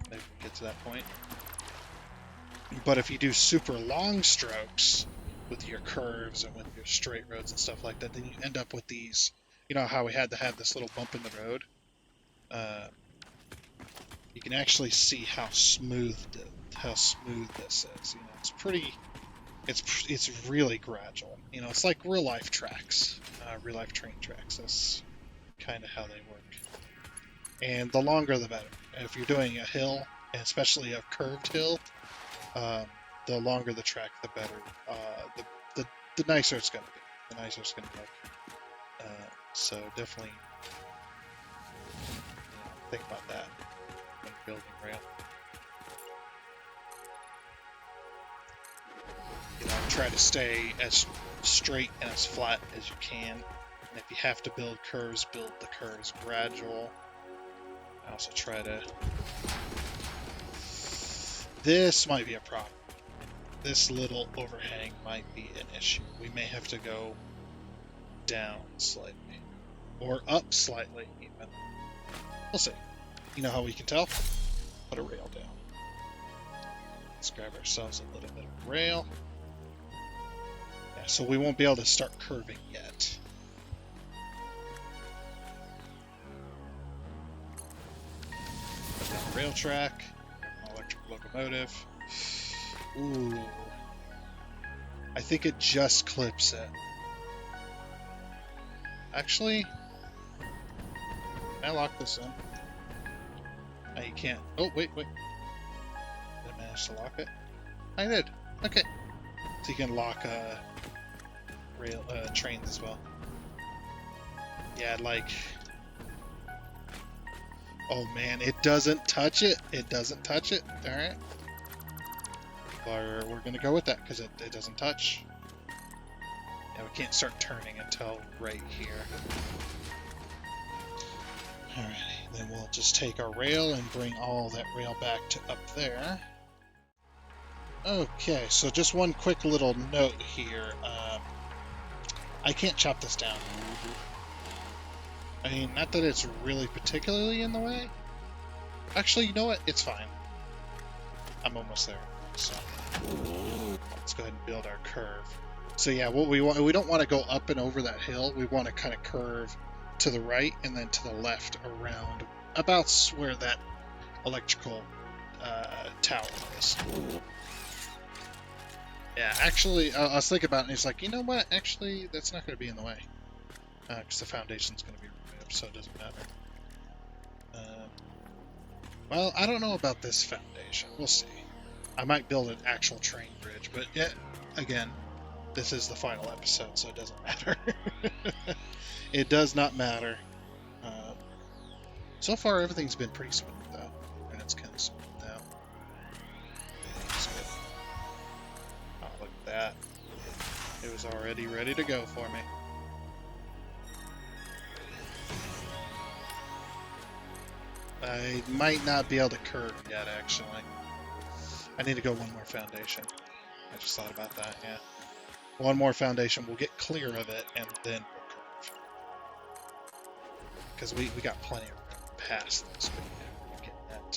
we'll get to that point. But if you do super long strokes with your curves and with your straight roads and stuff like that, then you end up with these, you know how we had to have this little bump in the road? You can actually see how smooth this is. You know, it's pretty, it's really gradual. You know, it's like real life tracks, real life train tracks. That's kind of how they work. And the longer the better. If you're doing a hill, and especially a curved hill, the longer the track, the better. The nicer it's going to be. The nicer it's going to look. So definitely, think about that when building rail. You know, try to stay as straight and as flat as you can And if you have to build curves gradual. I also try to... This might be a problem. This little overhang might be an issue. We may have to go down slightly. Or up slightly, even. We'll see. You know how we can tell? Put a rail down. Let's grab ourselves a little bit of rail. Yeah, so we won't be able to start curving yet. Put down a rail track. Electric locomotive. Ooh. I think it just clips it. Actually, can I lock this in? No, you can't. Oh, wait. Did I manage to lock it? I did. Okay. So you can lock trains as well. Yeah, like... Oh man, it doesn't touch it. It doesn't touch it. Alright. We're gonna go with that because it doesn't touch. Yeah, we can't start turning until right here. Alrighty, then we'll just take our rail and bring all that rail back to up there. Okay, so just one quick little note here. I can't chop this down. I mean, not that it's really particularly in the way. Actually, you know what? It's fine. I'm almost there. So let's go ahead and build our curve. So yeah, what we don't want to go up and over that hill. We want to kind of curve to the right and then to the left around about where that electrical tower is. Yeah, actually, I was thinking about it, and it's like, you know what? Actually, that's not going to be in the way. Because the foundation's going to be removed, so it doesn't matter. Well, I don't know about this foundation. We'll see. I might build an actual train bridge, but yeah, again, this is the final episode, so it doesn't matter. It does not matter. So far, everything's been pretty smooth, though. And it's kind of smooth now. Oh, look at that. It was already ready to go for me. I might not be able to curve yet, actually. I need to go one more foundation. I just thought about that, yeah. One more foundation, we'll get clear of it, and then we'll curve. Because we got plenty of room past this, but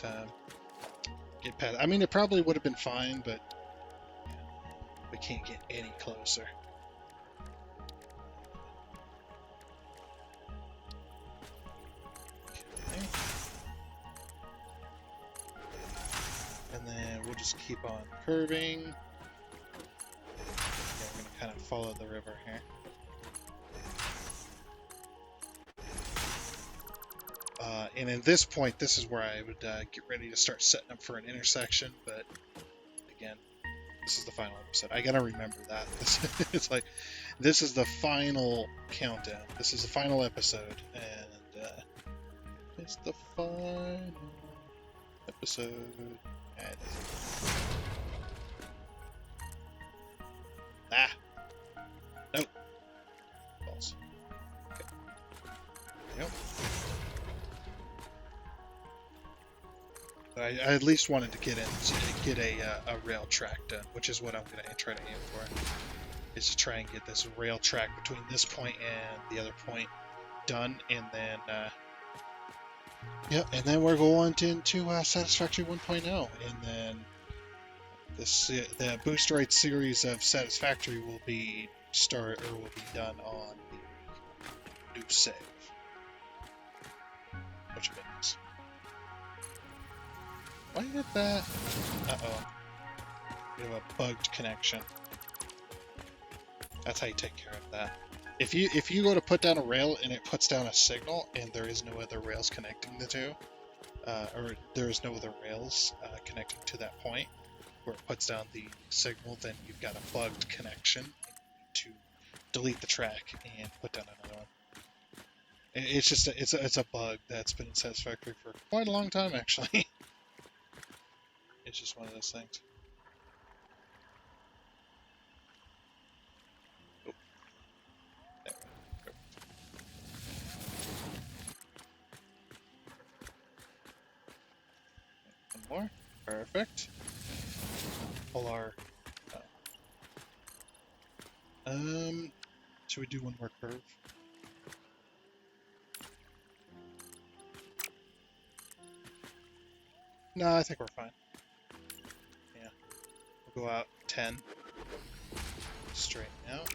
yeah, get past. I mean, it probably would have been fine, but yeah, we can't get any closer. Okay. And then we'll just keep on curving. Yeah, we're going to kind of follow the river here. And at this point, this is where I would get ready to start setting up for an intersection, but again, this is the final episode. I gotta remember that. It's like, this is the final countdown. This is the final episode, and it's the final episode. Ah! Nope. False. Okay. There we go. I at least wanted to get a rail track done, which is what I'm going to try to aim for, is to try and get this rail track between this point and the other point done, and then and then we're going into Satisfactory 1.0, and then the Boosteroid series of Satisfactory will be done on the new save, which means. Why did that? Uh-oh. We have a bugged connection. That's how you take care of that. If you go to put down a rail and it puts down a signal and there is no other rails connecting the two, or there is no other rails connecting to that point where it puts down the signal, then you've got a bugged connection. To delete the track and put down another one. It's just it's a bug that's been in Satisfactory for quite a long time, actually. It's just one of those things. Oh. There we go. Perfect. Pull our... should we do one more curve? No, I think we're fine. Yeah. We'll go out 10. Straighten out.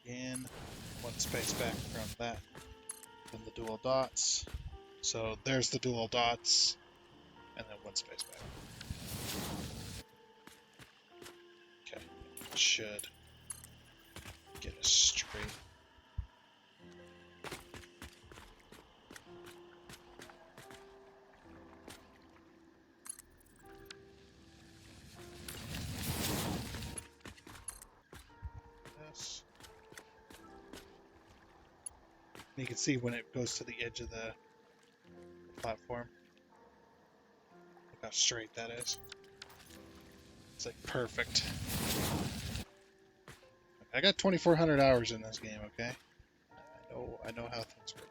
Again, one space back from that. Then the dual dots. So there's the dual dots. And then one space back. Okay. Should get us straight. This. And you can see when it goes to the edge of the platform. Look how straight that is. It's like perfect. I got 2,400 hours in this game, okay? I know how things work.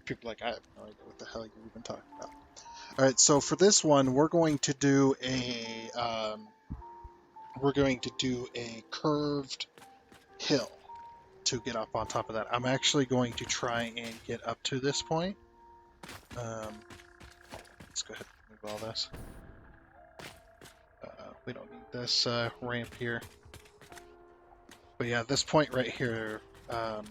People are like, I have no idea what the hell you're even talking about. Alright, so for this one, we're going to do a curved hill to get up on top of that. I'm actually going to try and get up to this point. Let's go ahead and move all this. We don't need this ramp here. But yeah, this point right here, it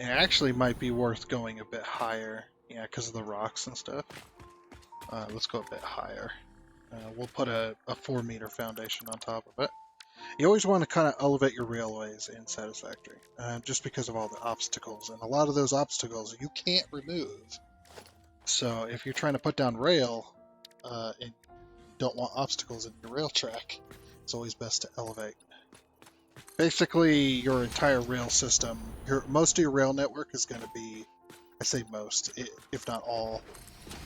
actually might be worth going a bit higher. Yeah, because of the rocks and stuff. Let's go a bit higher. We'll put a 4-meter foundation on top of it. You always want to kind of elevate your railways in Satisfactory, just because of all the obstacles. And a lot of those obstacles you can't remove. So if you're trying to put down rail, and you don't want obstacles in your rail track, it's always best to elevate. Basically, your entire rail system, most of your rail network is going to be, I say most, if not all,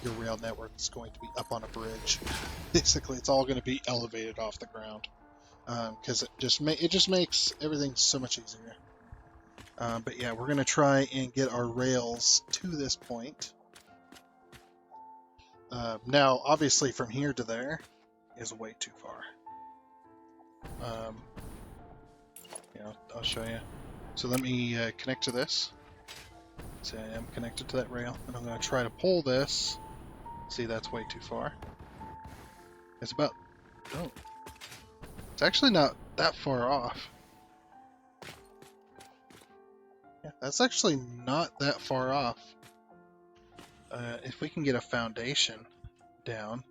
your rail network is going to be up on a bridge. Basically, it's all going to be elevated off the ground, because it just makes everything so much easier. But yeah, we're going to try and get our rails to this point. Now, obviously, from here to there is way too far. Yeah, I'll show you. So let me connect to this. So I am connected to that rail, and I'm going to try to pull this. See, that's way too far. It's about... Oh. It's actually not that far off. Yeah, that's actually not that far off. If we can get a foundation down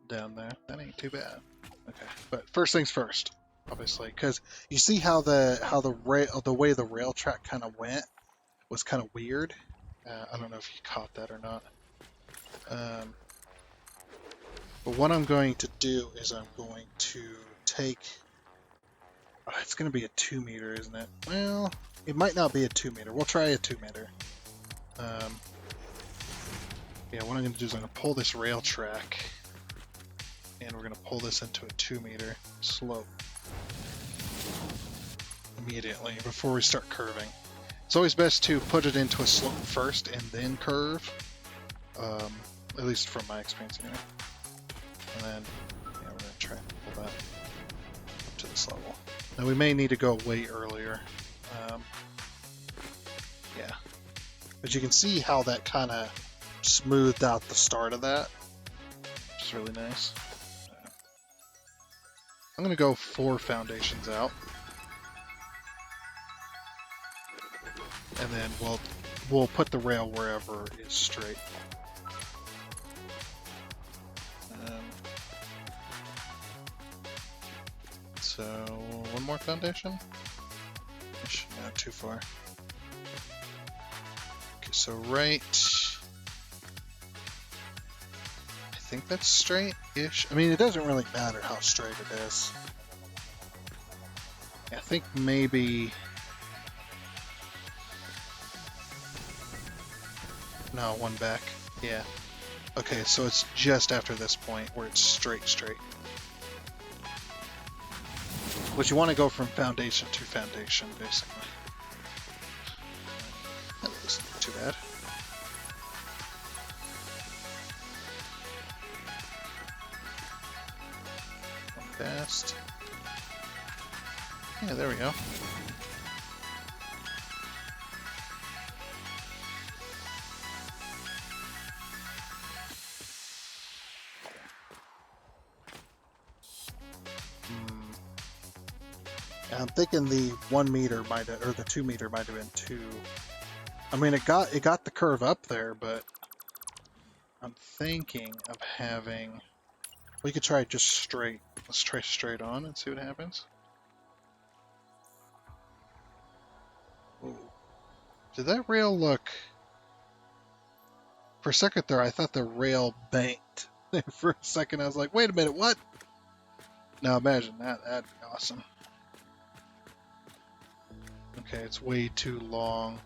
there, that ain't too bad. Okay, but first things first, obviously, because you see how the way the rail track kind of went was kind of weird. I don't know if you caught that or not. But what I'm going to do is I'm going to take... it's going to be a 2-meter, isn't it? Well, it might not be a 2-meter. We'll try a 2-meter. Yeah, what I'm going to do is I'm going to pull this rail track, and we're going to pull this into a 2-meter slope immediately before we start curving. It's always best to put it into a slope first and then curve, at least from my experience anyway. And then, yeah, we're going to try and pull that up to this level. Now we may need to go way earlier. Yeah. But you can see how that kind of smoothed out the start of that, which is really nice. I'm going to go 4 foundations out. And then we'll put the rail wherever is straight. So, one more foundation? Not too far. Okay, so right... I think that's straight-ish. I mean, it doesn't really matter how straight it is. I think maybe... No, one back. Yeah. Okay, so it's just after this point where it's straight. But you want to go from foundation to foundation, basically. That doesn't look too bad. One fast. Yeah, there we go. I'm thinking the 1 meter might have, or the 2 meter might have been too. I mean, it got the curve up there, but I'm thinking of having. We could try just straight. Let's try straight on and see what happens. Ooh. Did that rail look? For a second there, I thought the rail banked. For a second, I was like, "Wait a minute, what?" Now imagine that. That'd be awesome. Okay, it's way too long.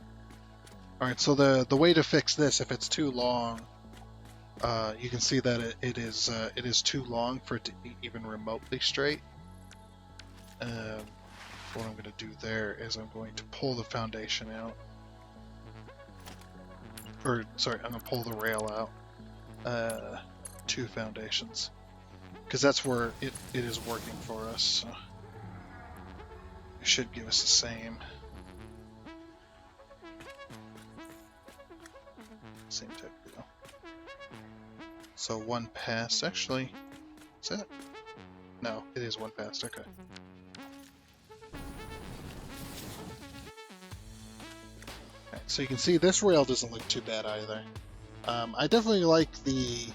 All right, so the way to fix this, if it's too long, you can see that it is too long for it to be even remotely straight. What I'm going to do there is I'm going to pull the foundation out, or sorry, I'm going to pull the rail out. 2 foundations, because that's where it is working for us. So it should give us the same type of deal. So 1 pass, actually, is that? No, it is 1 pass. Okay. Alright, so you can see this rail doesn't look too bad either. I definitely like the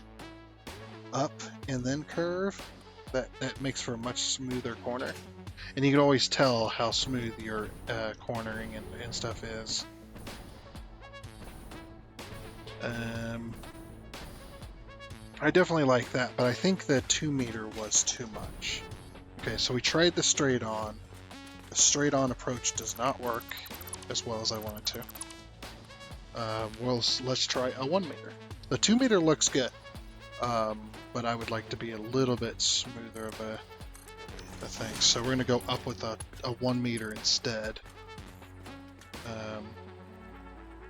up and then curve. That makes for a much smoother corner. And you can always tell how smooth your cornering and stuff is. I definitely like that, but I think the 2 meter was too much. Okay, so we tried the straight on. The straight on approach does not work as well as I want it to. Well, let's try a 1 meter. The 2 meter looks good, but I would like to be a little bit smoother of a thing. So we're going to go up with a 1 meter instead.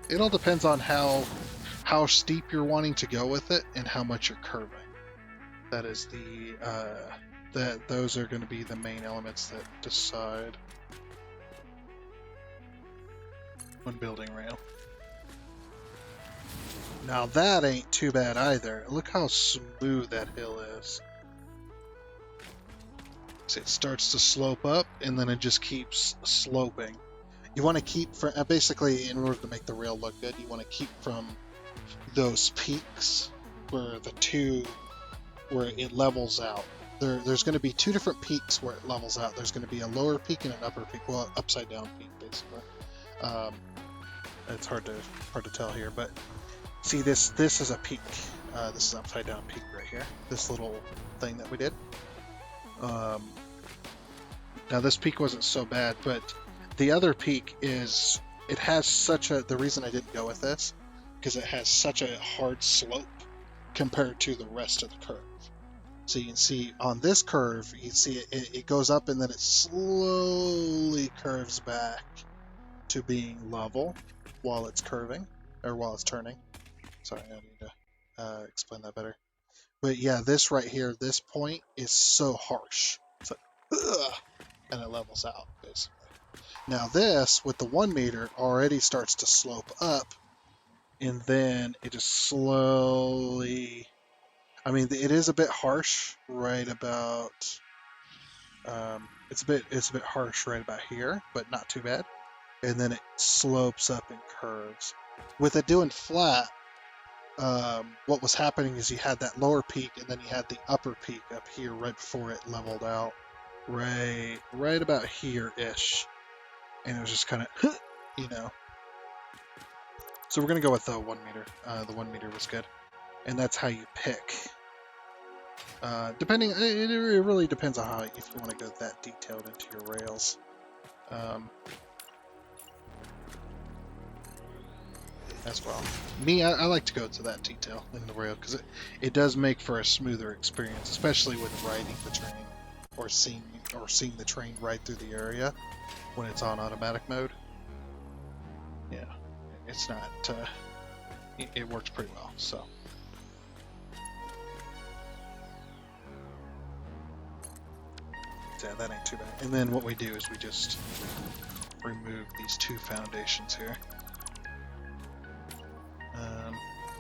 It all depends on how steep you're wanting to go with it and how much you're curving. That is those are going to be the main elements that decide when building rail. Now that ain't too bad either. Look how smooth that hill is. See, it starts to slope up and then it just keeps sloping. You want to keep from, basically, in order to make the rail look good, you want to keep from those peaks where where it levels out. There's going to be 2 different peaks where it levels out. There's going to be a lower peak and an upper peak, well, upside down peak basically. It's hard to tell here, but see, this is a peak. This is upside down peak right here. This little thing that we did. Now this peak wasn't so bad, but the other peak is, it has such a, the reason I didn't go with this, because it has such a hard slope compared to the rest of the curve. So you can see on this curve, you can see it goes up and then it slowly curves back to being level while it's curving, or while it's turning. Sorry, I need to explain that better. But yeah, this right here, this point is so harsh. It's like, ugh, and it levels out, basically. Now this, with the 1 meter, already starts to slope up, and then it just slowly, I mean, it is a bit harsh right about, it's a bit harsh right about here, but not too bad. And then it slopes up and curves. With it doing flat, what was happening is you had that lower peak, and then you had the upper peak up here right before it leveled out, right about here-ish. And it was just kind of, you know. So we're going to go with the 1 meter. The 1 meter was good. And that's how you pick. Depending, it really depends on how, if you want to go that detailed into your rails. as well. Me, I like to go to that detail in the rail because it does make for a smoother experience, especially when riding the train or seeing the train ride through the area when it's on automatic mode. Yeah, it's not. It works pretty well. So. Yeah, that ain't too bad. And then what we do is we just remove these two foundations here.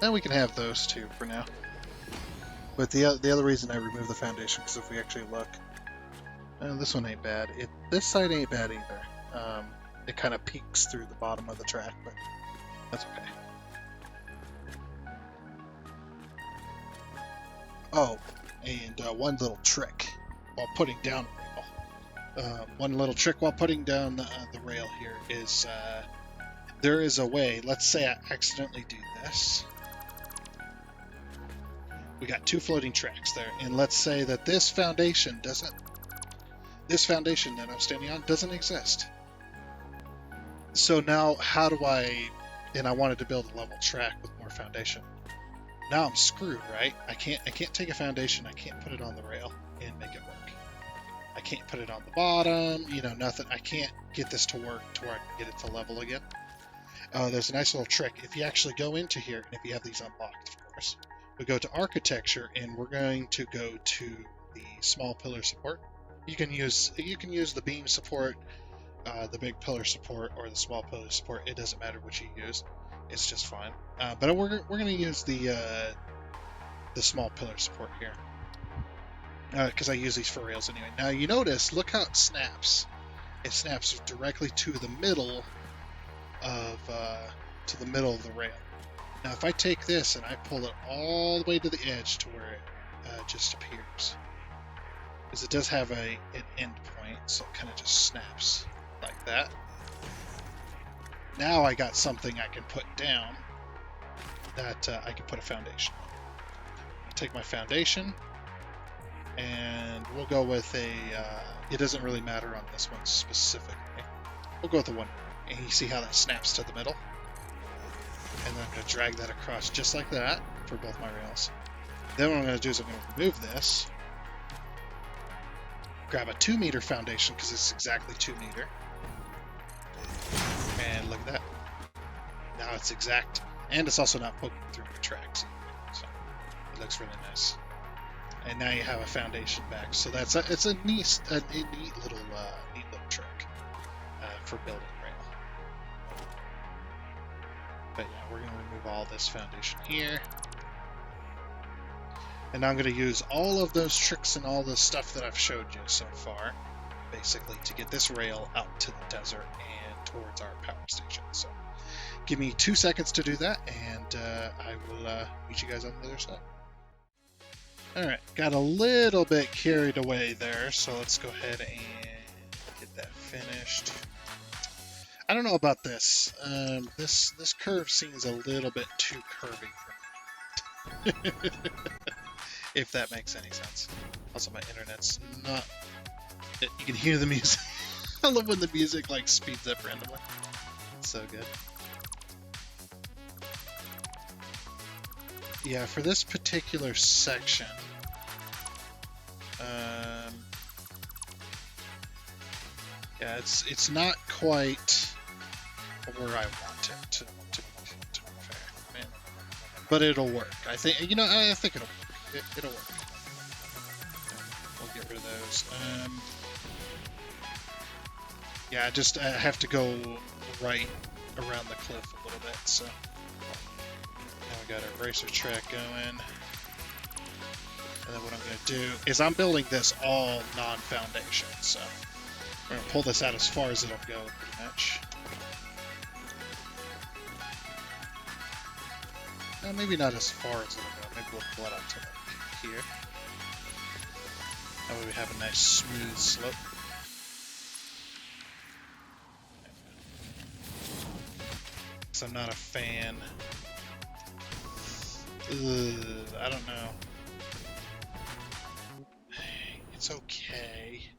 And we can have those two for now. But the other reason I remove the foundation, because if we actually look, this one ain't bad. This side ain't bad either. It kind of peeks through the bottom of the track, but that's okay. Oh, and one little trick while putting down a rail. One little trick while putting down the rail here is there is a way. Let's say I accidentally do this. We got two floating tracks there, and let's say that this foundation that I'm standing on doesn't exist. So now how do and I wanted to build a level track with more foundation. Now I'm screwed, right? I can't take a foundation, I can't put it on the rail and make it work. I can't put it on the bottom, nothing. I can't get this to work to where I can get it to level again. There's a nice little trick. If you actually go into here, and if you have these unlocked, of course, we go to architecture, and we're going to go to the small pillar support. You can use the beam support, the big pillar support, or the small pillar support. It doesn't matter which you use. It's just fine. But we're going to use the small pillar support here because I use these for rails anyway. Now you notice, look how it snaps. It snaps directly to the middle of the rail. Now if I take this and I pull it all the way to the edge to where it just appears, because it does have an end point, so it kind of just snaps like that. Now I got something I can put down that I can put a foundation on. I'll take my foundation, and we'll go with it doesn't really matter on this one specifically. We'll go with the one, and you see how that snaps to the middle? And then I'm going to drag that across just like that for both my rails. Then what I'm going to do is I'm going to remove this, grab a 2 meter foundation because it's exactly 2 meter, and look at that. Now it's exact, and it's also not poking through the tracks either, so it looks really nice. And now you have a foundation back, so it's a neat little trick for building rail. But yeah, we're going to remove all this foundation here. And now I'm going to use all of those tricks and all the stuff that I've showed you so far, basically, to get this rail out to the desert and towards our power station. So give me 2 seconds to do that, and I will meet you guys on the other side. Alright, got a little bit carried away there, so let's go ahead and get that finished. I don't know about this. This curve seems a little bit too curvy for me. If that makes any sense. Also, my internet's not... You can hear the music. I love when the music speeds up randomly. It's so good. Yeah, for this particular section, yeah, it's not quite where I want it to be fair, man. But it'll work. I think I think it'll work. It'll work. We'll get rid of those. Yeah, I have to go right around the cliff a little bit. So now we got our racer track going. And then what I'm going to do is I'm building this all non-foundation. So we're going to pull this out as far as it'll go, pretty much. Maybe not as far as it'll go. Maybe we'll pull it out to here. That way we have a nice smooth slope. So I'm not a fan. I don't know. It's okay.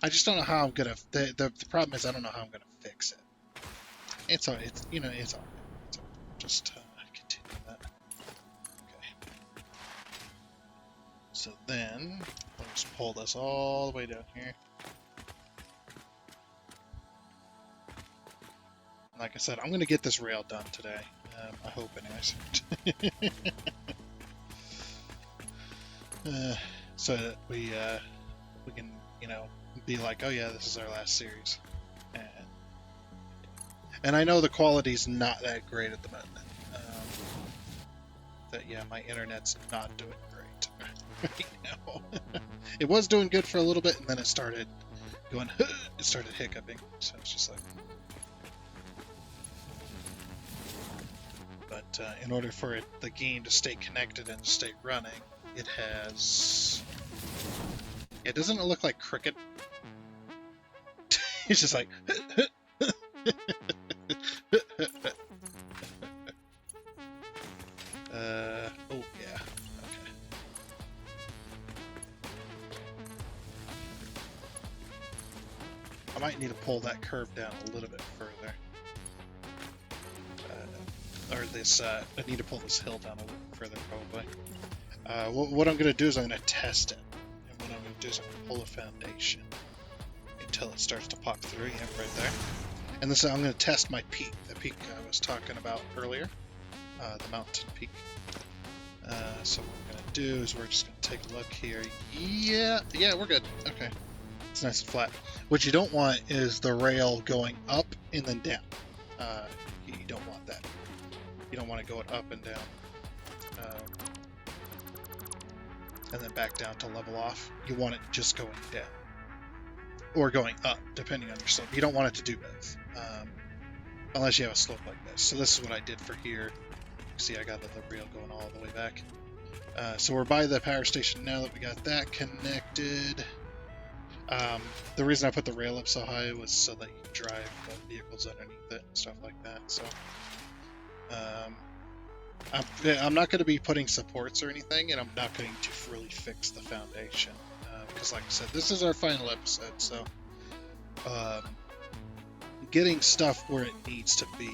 I just don't know how I'm gonna. The problem is I don't know how I'm gonna fix it. It's all. It's all. just continue that. Okay. So then, let's pull this all the way down here. Like I said, I'm going to get this rail done today. I hope, anyways. So that we can, you know, be like, oh yeah, this is our last series. And I know the quality's not that great at the moment. That yeah, my internet's not doing great right now. It was doing good for a little bit, and then it started going. It started hiccuping. So it's just like. But in order for the game to stay connected and stay running, it has. Yeah, doesn't it look like cricket? It's just like. Oh yeah. Okay. I might need to pull that curve down a little bit further. Or this, I need to pull this hill down a little further, probably. What I'm going to do is I'm going to test it. And what I'm going to do is I'm going to pull a foundation until it starts to pop through. Yeah, right there. And this, I'm going to test my peak, the peak I was talking about earlier, the mountain peak. So what we're going to do is we're just going to take a look here. Yeah, we're good. Okay. It's nice and flat. What you don't want is the rail going up and then down. You don't want that. You don't want to go up and down. And then back down to level off. You want it just going down. Or going up, depending on your slope. You don't want it to do both. Unless you have a slope like this. So this is what I did for here. See, I got the rail going all the way back. So we're by the power station now that we got that connected. The reason I put the rail up so high was so that you can drive vehicles underneath it and stuff like that. So I'm not going to be putting supports or anything, and I'm not going to really fix the foundation because, like I said, this is our final episode. So getting stuff where it needs to be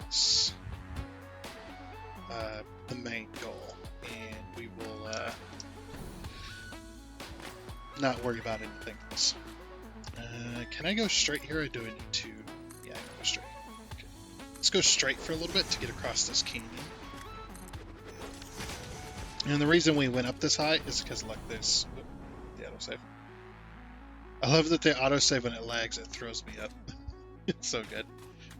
is the main goal, and we will not worry about anything else. Can I go straight here, or do I need to? Yeah, I can go straight. Okay. Let's go straight for a little bit to get across this canyon. And the reason we went up this high is because, like this, the autosave. I love that the autosave, when it lags, it throws me up. It's so good.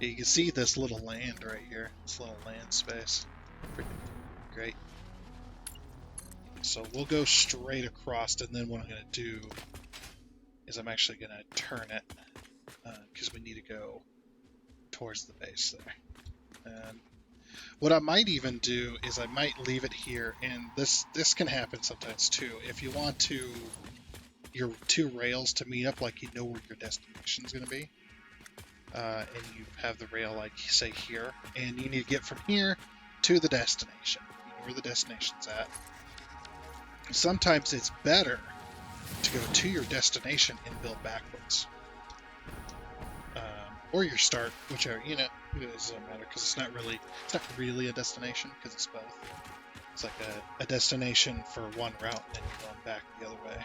Yeah, you can see this little land right here, this little land space. Pretty great. So we'll go straight across, and then what I'm going to do is I'm actually going to turn it because we need to go towards the base there. And what I might even do is I might leave it here, and this can happen sometimes too. If you want to your two rails to meet up, like you know where your destination is going to be, and you have the rail like say here, and you need to get from here to the destination. You know where the destination's at. Sometimes it's better to go to your destination and build backwards. Or your start, whichever, you know, it doesn't matter because it's not really a destination because it's both. It's like a destination for one route and then you're going back the other way.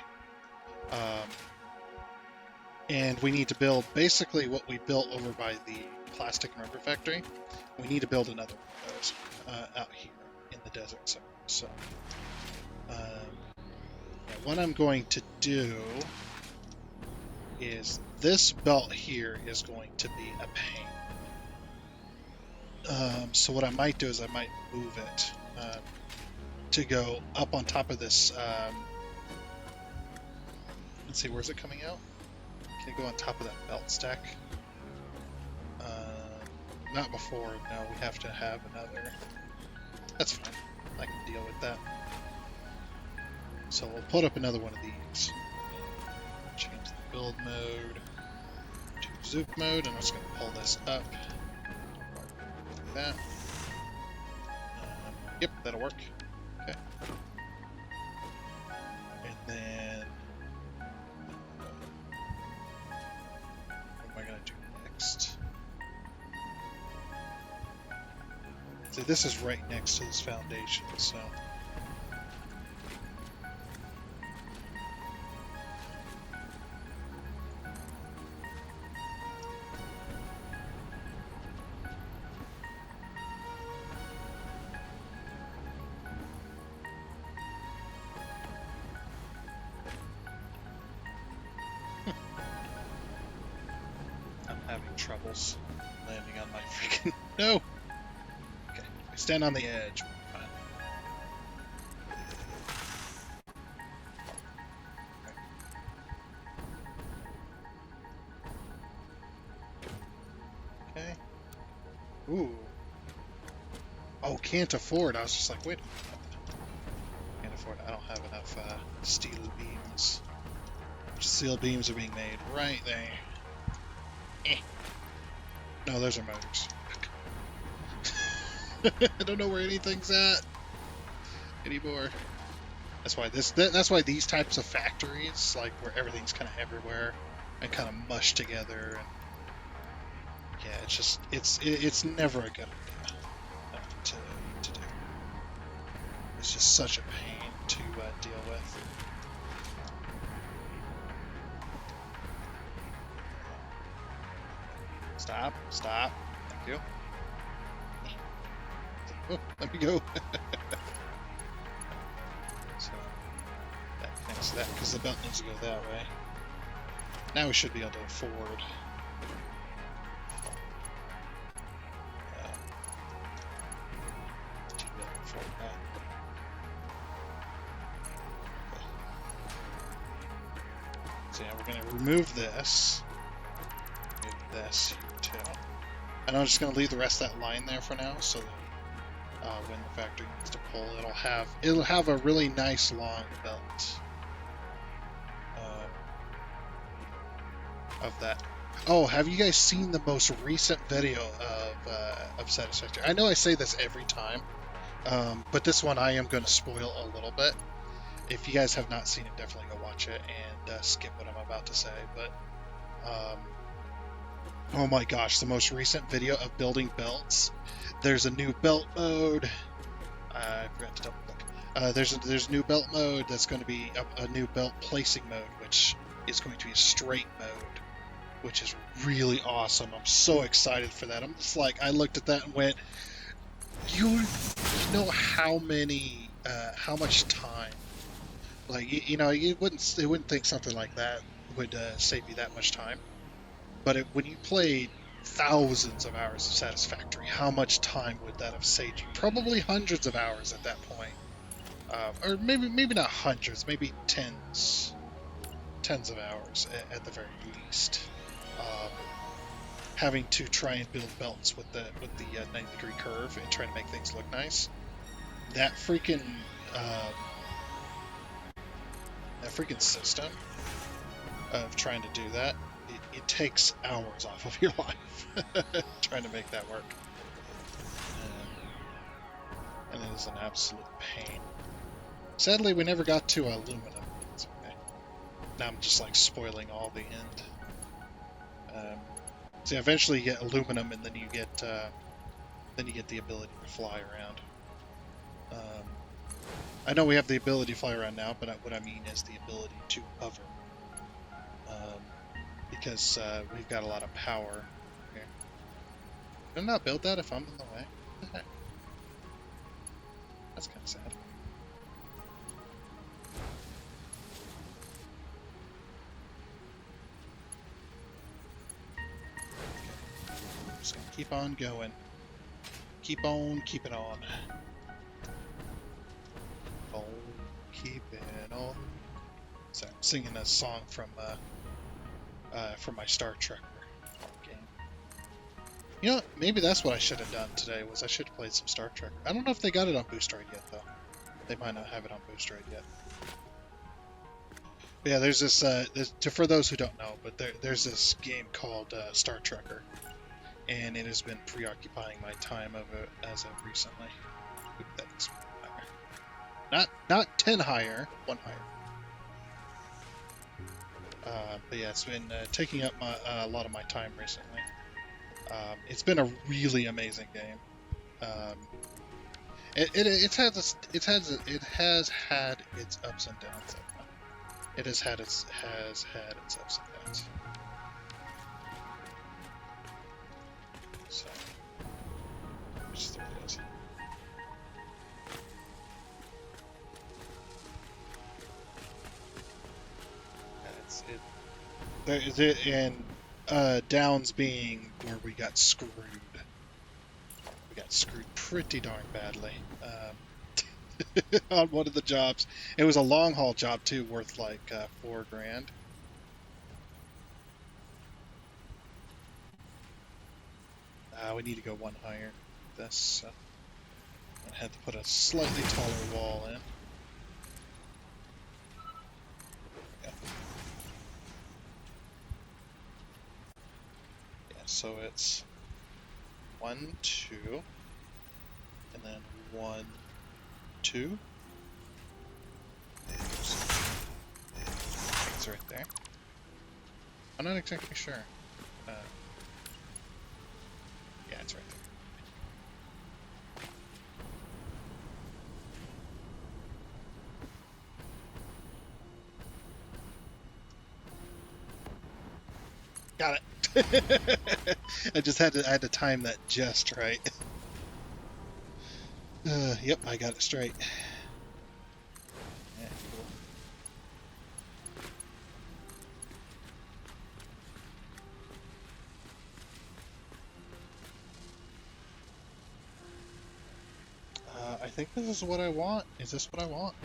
And we need to build basically what we built over by the plastic and rubber factory. We need to build another one of those out here in the desert zone. So what I'm going to do is this belt here is going to be a pain. So what I might do is I might move it to go up on top of this. Let's see, where's it coming out? Can it go on top of that belt stack? Not before. No, we have to have another. That's fine. I can deal with that. So we'll put up another one of these. Change the build mode to zoop mode, and I'm just going to pull this up. Like that. Yep, that'll work. Okay. And then what am I going to do next? See, this is right next to this foundation, so... I'm having troubles landing on my freaking... No! Okay, I stand on the edge. Fine. Okay. Ooh. Oh, can't afford. I was just like, wait a minute. Can't afford. I don't have enough steel beams. Steel beams are being made right there. No, those are motors. I don't know where anything's at anymore. That's why that's why these types of factories, like where everything's kind of everywhere and kind of mushed together, and yeah, it's just it's never a good idea to do. It's just such a pain to deal with. Stop! Stop! Thank you. Oh, let me go. So that connects that because the belt needs to go that way. Now we should be able to afford. So yeah, we're going to remove this. Remove this here too. And I'm just going to leave the rest of that line there for now, so that when the factory needs to pull, it'll have a really nice long belt of that. Oh, have you guys seen the most recent video of Satisfactory? I know I say this every time, but this one I am going to spoil a little bit. If you guys have not seen it, definitely go watch it and skip what I'm about to say. But oh my gosh, the most recent video of building belts. There's a new belt mode. I forgot to double click. There's a new belt mode that's going to be a new belt placing mode, which is going to be a straight mode, which is really awesome. I'm so excited for that. I'm just like, I looked at that and went, you know how much time, like, you know, you wouldn't think something like that would save you that much time. But when you played thousands of hours of Satisfactory, how much time would that have saved you? Probably hundreds of hours at that point, or maybe not hundreds, maybe tens of hours at the very least. Having to try and build belts with the 90-degree curve and trying to make things look nice. That freaking system of trying to do that, it takes hours off of your life trying to make that work. And it is an absolute pain. Sadly, we never got to aluminum. It's okay. Now I'm just like spoiling all the end. So eventually you get aluminum, and then you get the ability to fly around. I know we have the ability to fly around now, but what I mean is the ability to hover. Because we've got a lot of power here. Can I not build that if I'm in the way? That's kind of sad. Okay. I'm just gonna keep on going. Keep on keeping on. Oh, keeping on. So I'm singing a song from my Star Trek game. You know, maybe that's what I should have done today. Was I should have played some Star Trek. I don't know if they got it on Boosteroid yet, though. They might not have it on Boosteroid yet. But yeah, there's this. For those who don't know, but there's this game called Star Trekker, and it has been preoccupying my time as of recently. Oop, that's higher. Not 10 higher, 1 higher. But yeah, it's been taking up a lot of my time recently. It's been a really amazing game. It has had its ups and downs. It has had its ups and downs. So just there it is. And downs being where we got screwed. We got screwed pretty darn badly on one of the jobs. It was a long haul job too, worth like $4 grand. We need to go one higher. This I had to put a slightly taller wall in. So it's 1, 2, and then 1, 2. It's right there. I'm not exactly sure. Yeah, it's right there. Got it. I had to time that just right. Yep, I got it straight. Yeah, cool. I think this is what I want. Is this what I want?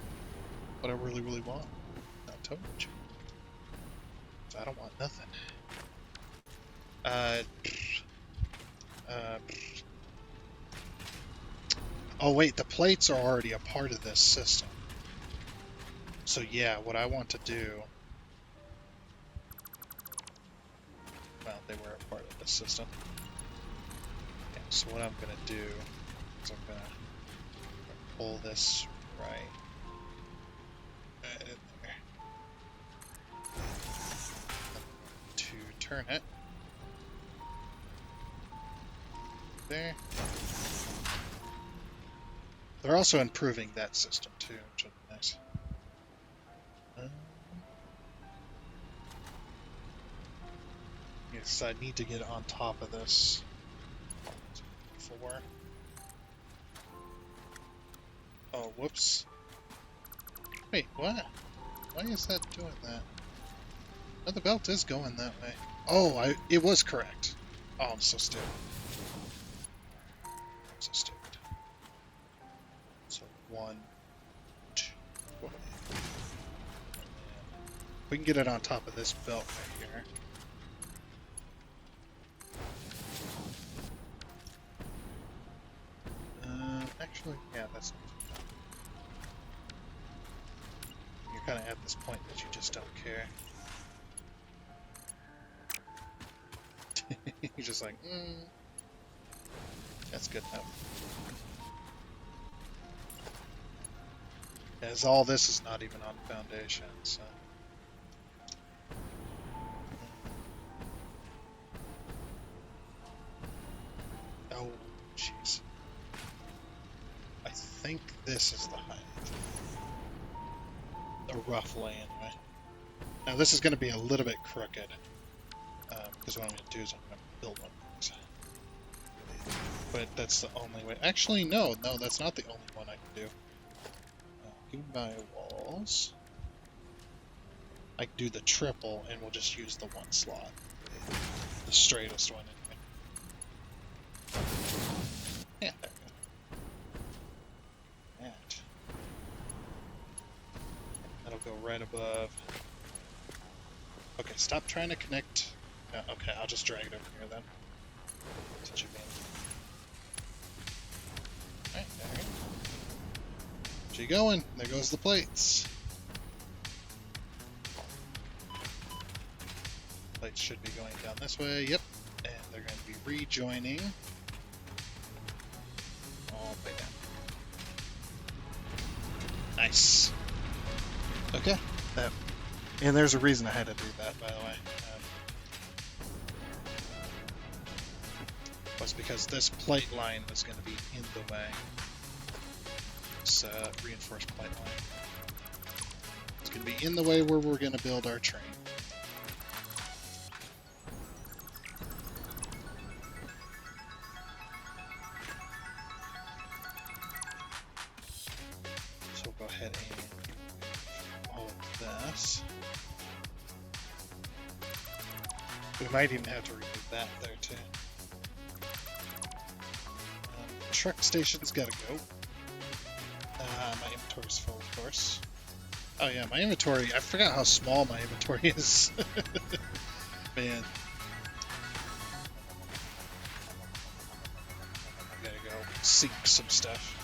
What I really, really want? Not too much. I don't want nothing. Oh wait, the plates are already a part of this system. So yeah, what I want to do... Well, they were a part of this system. Yeah, so what I'm going to do is I'm going to pull this right in there. To turn it. There. They're also improving that system too, which is nice. Yes, I need to get on top of this. 4. Oh, whoops. Wait, what? Why is that doing that? Oh, the belt is going that way. Oh, it was correct. Oh, I'm so stupid. I'm so stupid. So 1, 2. We can get it on top of this belt right here. Actually, yeah, that's... You're kind of at this point that you just don't care. You're just like, that's good enough. As all this is not even on foundation, so... Oh, jeez. I think this is the height. Roughly, anyway. Now this is going to be a little bit crooked, because what I'm going to do is I'm going to build one. But that's the only way. Actually, no, that's not the only one I can do. Give me my walls. I can do the triple, and we'll just use the one slot. The straightest one, anyway. Yeah, there we go. And that'll go right above. Okay, stop trying to connect. Okay, I'll just drag it over here then. Since you mean. Alright, there we go. She going. There goes the plates. Plates should be going down this way. Yep. And they're going to be rejoining all the way down. Nice. Okay. And there's a reason I had to do that, by the way. was because this plate line was going to be in the way. This reinforced plate line. It's going to be in the way where we're going to build our train. So we'll go ahead and all of this. We might even have to remove that there too. Truck station's gotta go. My inventory's full, of course. Oh yeah, my inventory, I forgot how small my inventory is. Man. I gotta go sink some stuff.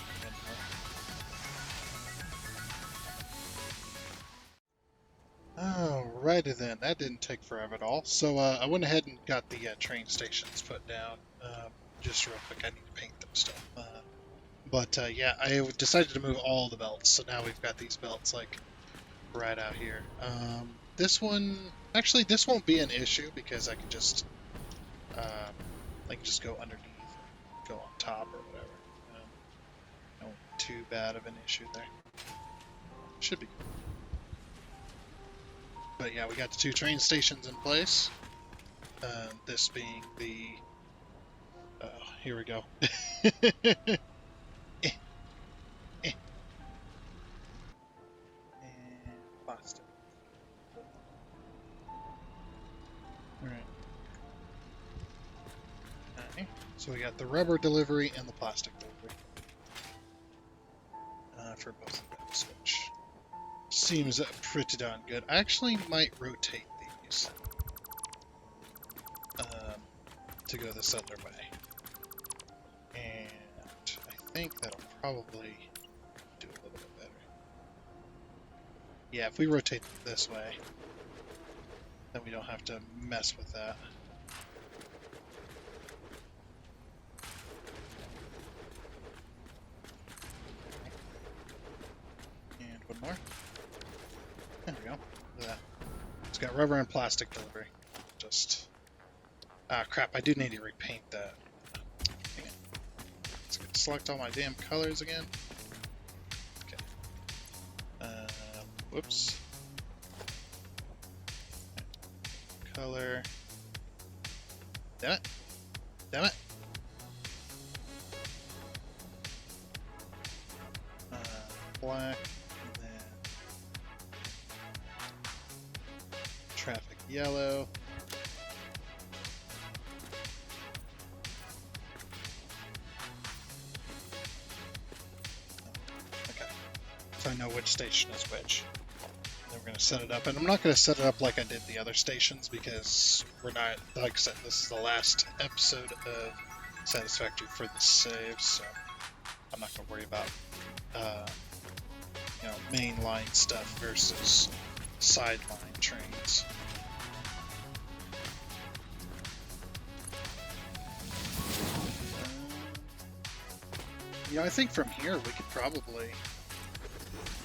Alrighty then, that didn't take forever at all. So I went ahead and got the train stations put down. Just real quick, I need to paint them still. But yeah, I decided to move all the belts, so now we've got these belts like right out here. This one, actually, this won't be an issue because I can just go underneath, and go on top or whatever. No too bad of an issue there. Should be good. But yeah, we got the 2 train stations in place. This being the... here we go. And plastic. Alright. Okay. So we got the rubber delivery and the plastic delivery. For both of those, which seems pretty darn good. I actually might rotate these to go this other way. And I think that'll probably do a little bit better. Yeah, if we rotate them this way, then we don't have to mess with that. And one more. There we go. Look at that. It's got rubber and plastic delivery. Just... Ah, crap, I do need to repaint that. Dang it. Let's select all my damn colors again. Okay. Whoops. Color. Damn it. Damn it. Black. And then traffic yellow. So I know which station is which. And then we're going to set it up. And I'm not going to set it up like I did the other stations because we're not, like I said, this is the last episode of Satisfactory for the save, so I'm not going to worry about, mainline stuff versus sideline trains. I think from here we could probably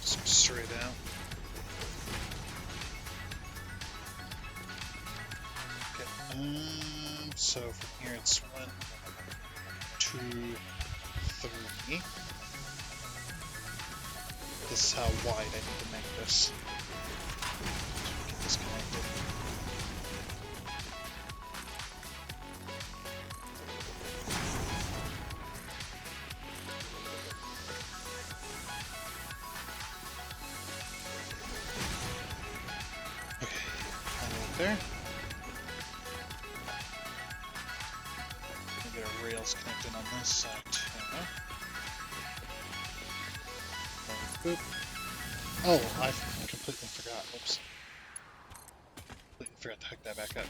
straight out. Okay. So from here it's 1, 2, 3. This is how wide I need to make this. Get this connected. There. We'll get our rails connected on this side too. Boop. Oh, I completely forgot. Whoops. Completely forgot to hook that back up.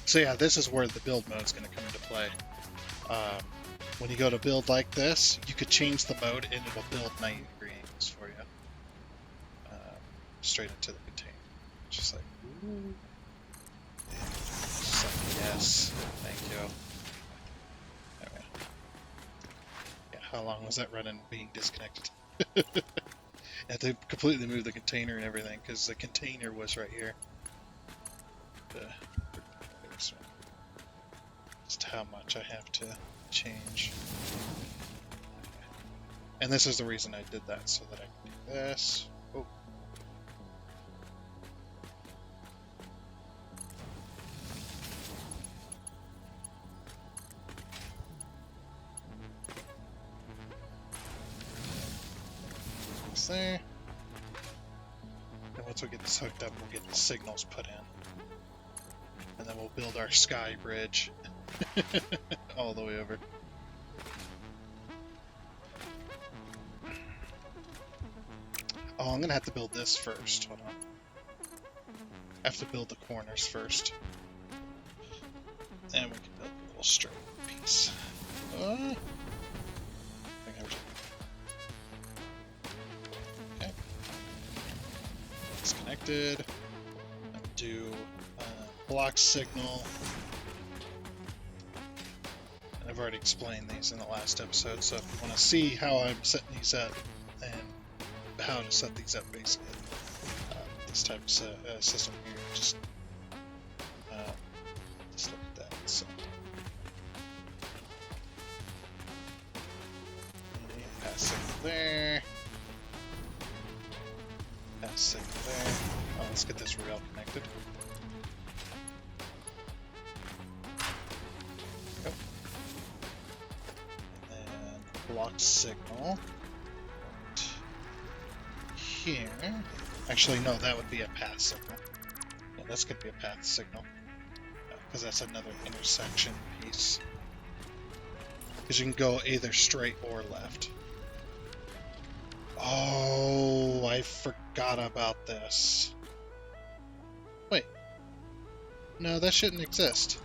So yeah, this is where the build mode is going to come into play. When you go to build like this, you could change the mode and it'll build 90 degree angles for you. Straight into the container. Just like, ooh. Yes, thank you. Okay. Yeah, how long was that run-in being disconnected? I had to completely move the container and everything because the container was right here. Just how much I have to change. And this is the reason I did that, so that I can do this. Oh. It's there. And once we get this hooked up, we'll get the signals put in. And then we'll build our sky bridge all the way over. Oh, I'm gonna have to build this first. Hold on. I have to build the corners first. And we can build a little straight piece. Okay. It's connected. Do block signal. And I've already explained these in the last episode, so if you want to see how I'm setting these up and how to set these up, basically, this type of system here, just look at that. So, pass signal there. Pass signal there. Oh, let's get this rail connected. Go. And then block signal. Here. Actually, no, that would be a path signal. Yeah, that's going to be a path signal. Because that's another intersection piece. Because you can go either straight or left. Oh, I forgot about this. Wait. No, that shouldn't exist.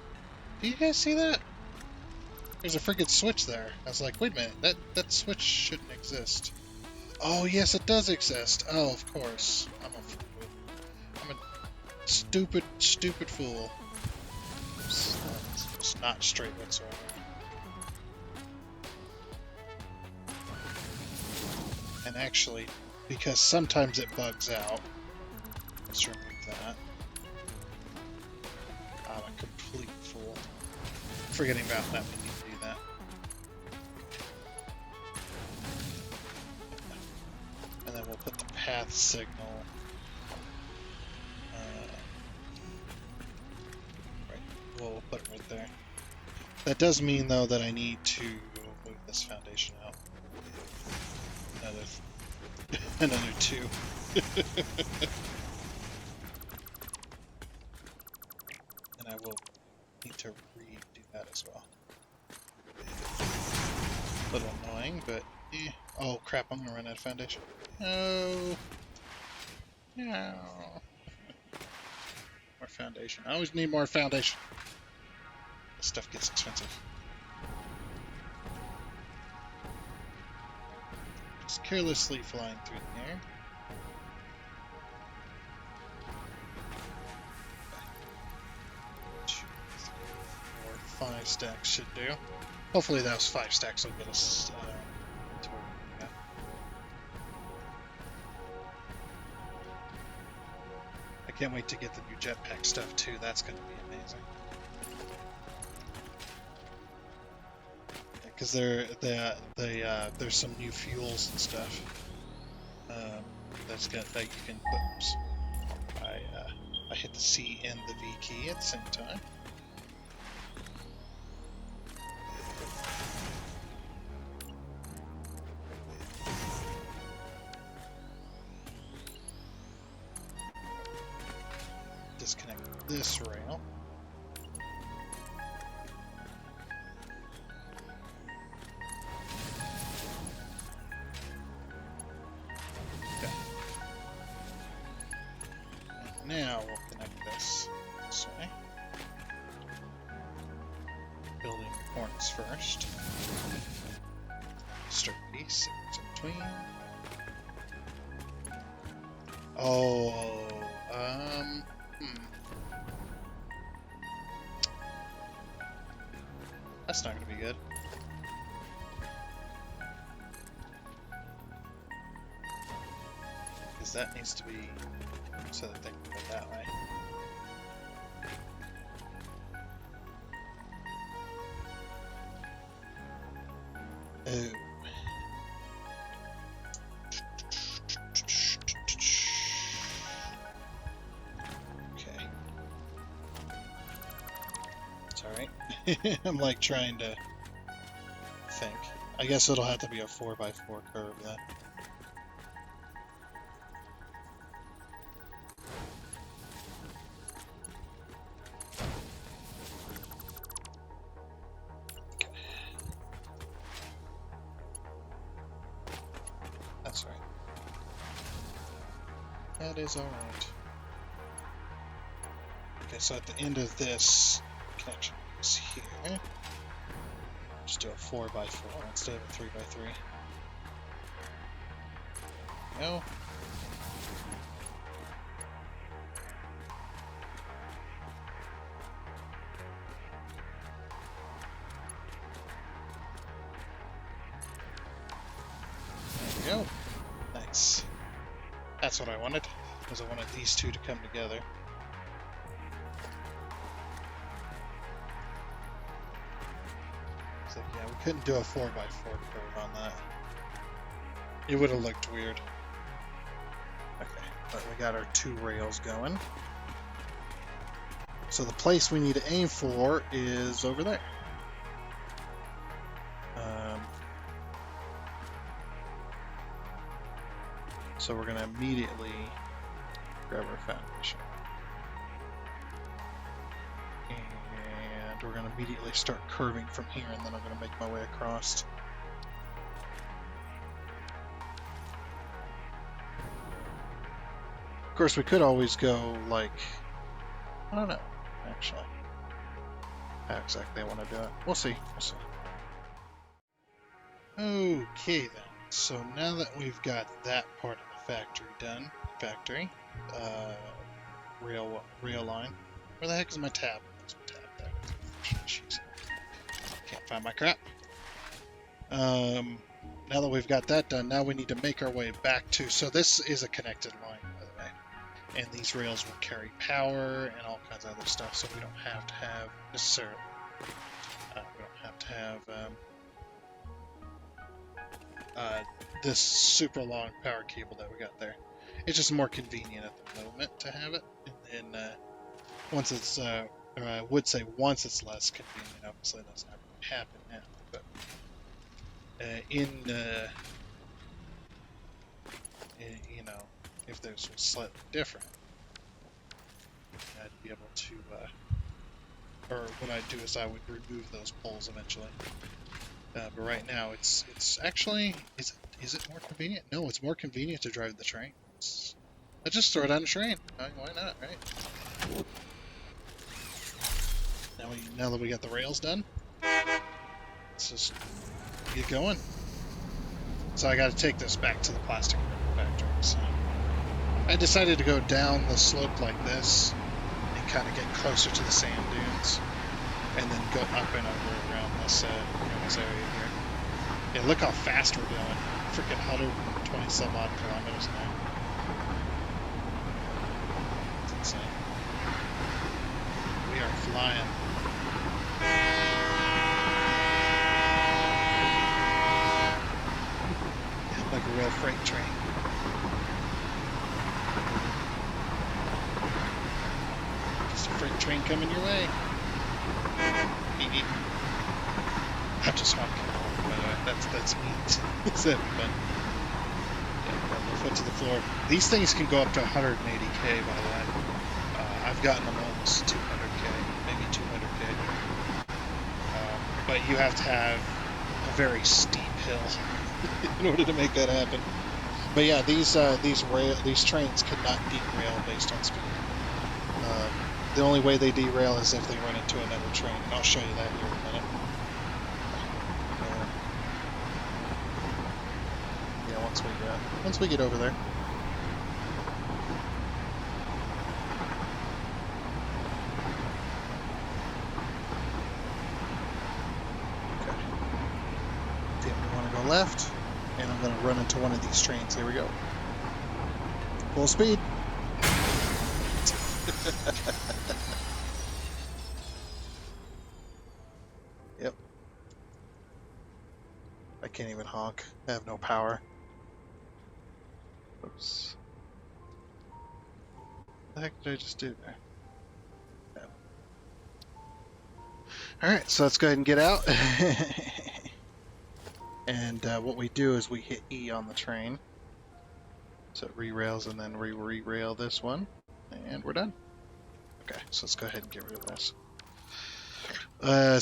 Do you guys see that? There's a freaking switch there. I was like, wait a minute, that switch shouldn't exist. Oh, yes, it does exist. Oh, of course. I'm a stupid, stupid fool. It's not straight whatsoever. And actually, because sometimes it bugs out, let's remove that. I'm a complete fool. Forgetting about that, we need to do that. And then we'll put the path signal right. We'll put it right there. That does mean, though, that I need to move this foundation out. Another 2. And I will need to redo that as well. A little annoying, but eh. Oh crap, I'm gonna run out of foundation. No. No. More foundation. I always need more foundation. This stuff gets expensive. Just carelessly flying through the air. Two, 3, 4, 5 stacks should do. Hopefully those 5 stacks will get us to where we're at. I can't wait to get the new jetpack stuff too. That's going to be amazing. Because there's some new fuels and stuff that you can put. Oops. I hit the C and the V key at the same time. Disconnect this rail. Now we'll connect this way. Building corners first. Straight piece in between. Oh, That's not going to be good. Because that needs to be so that they can go that way. Oh. Okay. It's alright. I'm like trying to think. I guess it'll have to be a 4x4 curve then. That's right. That is alright. Okay, so at the end of this connection is here. Just do a 4x4 instead of a 3x3. No. There we go. Nice. That's what I wanted, because I wanted these two to come together. So yeah, we couldn't do a 4x4 curve on that. It would have looked weird. Okay, but we got our two rails going. So the place we need to aim for is over there. So we're going to immediately grab our foundation. And we're going to immediately start curving from here, and then I'm going to make my way across. Of course, we could always go like, I don't know, actually, how exactly I want to do it. We'll see. We'll see. Okay then. So now that we've got that part of the factory done, rail line. Where the heck is my tab? There's my tab there. Jeez. Can't find my crap. Now that we've got that done, now we need to make our way back to. So this is a connected line, by the way, and these rails will carry power and all kinds of other stuff. So we don't have to have necessarily. We don't have to have. This super long power cable that we got there. It's just more convenient at the moment to have it, and then once it's, or I would say once it's less convenient. Obviously, that's not going to happen now. But you know, if this was slightly different, I'd be able to, or what I'd do is I would remove those poles eventually. But right now, it's actually, is it more convenient? No, it's more convenient to drive the train. Let's just throw it on a train. Why not, right? Now that we got the rails done, let's just get going. So I got to take this back to the plastic factory. So I decided to go down the slope like this and kind of get closer to the sand dunes, and then go up and over around this area here. Yeah, look how fast we're going. Freaking 120 some odd kilometers now. It's insane. We are flying. Yeah, like a real freight train. Just a freight train coming your way. Beep beep. I'm just honking. By the way, that's neat. It's having fun. Yeah, got my foot to the floor. These things can go up to 180k, by the way. I've gotten them almost 200k, maybe 200k. But you have to have a very steep hill in order to make that happen. But yeah, these trains cannot derail based on speed. The only way they derail is if they run into another train, and I'll show you that here in a minute. Once we get over there. Okay. Then we want to go left, and I'm going to run into one of these trains. Here we go. Full speed. Yep. I can't even honk. I have no power. Oops. What the heck did I just do there? Yeah. Alright, so let's go ahead and get out. And what we do is we hit E on the train. So it re-rails, and then we re-rail this one. And we're done. Okay, so let's go ahead and get rid of this.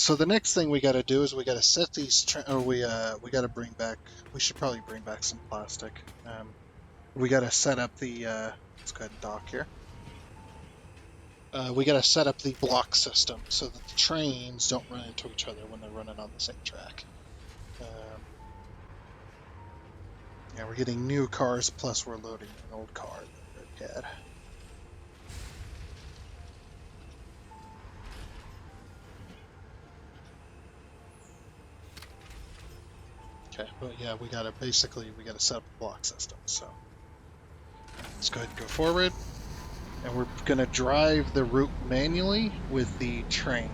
So the next thing we got to do is we got to set these, we got to bring back, we should probably bring back some plastic. We got to set up the, let's go ahead and dock here. We got to set up the block system so that the trains don't run into each other when they're running on the same track. Yeah, we're getting new cars, plus we're loading an old car that we had. Okay, but yeah, we gotta set up a block system, so let's go ahead and go forward. And we're gonna drive the route manually with the train.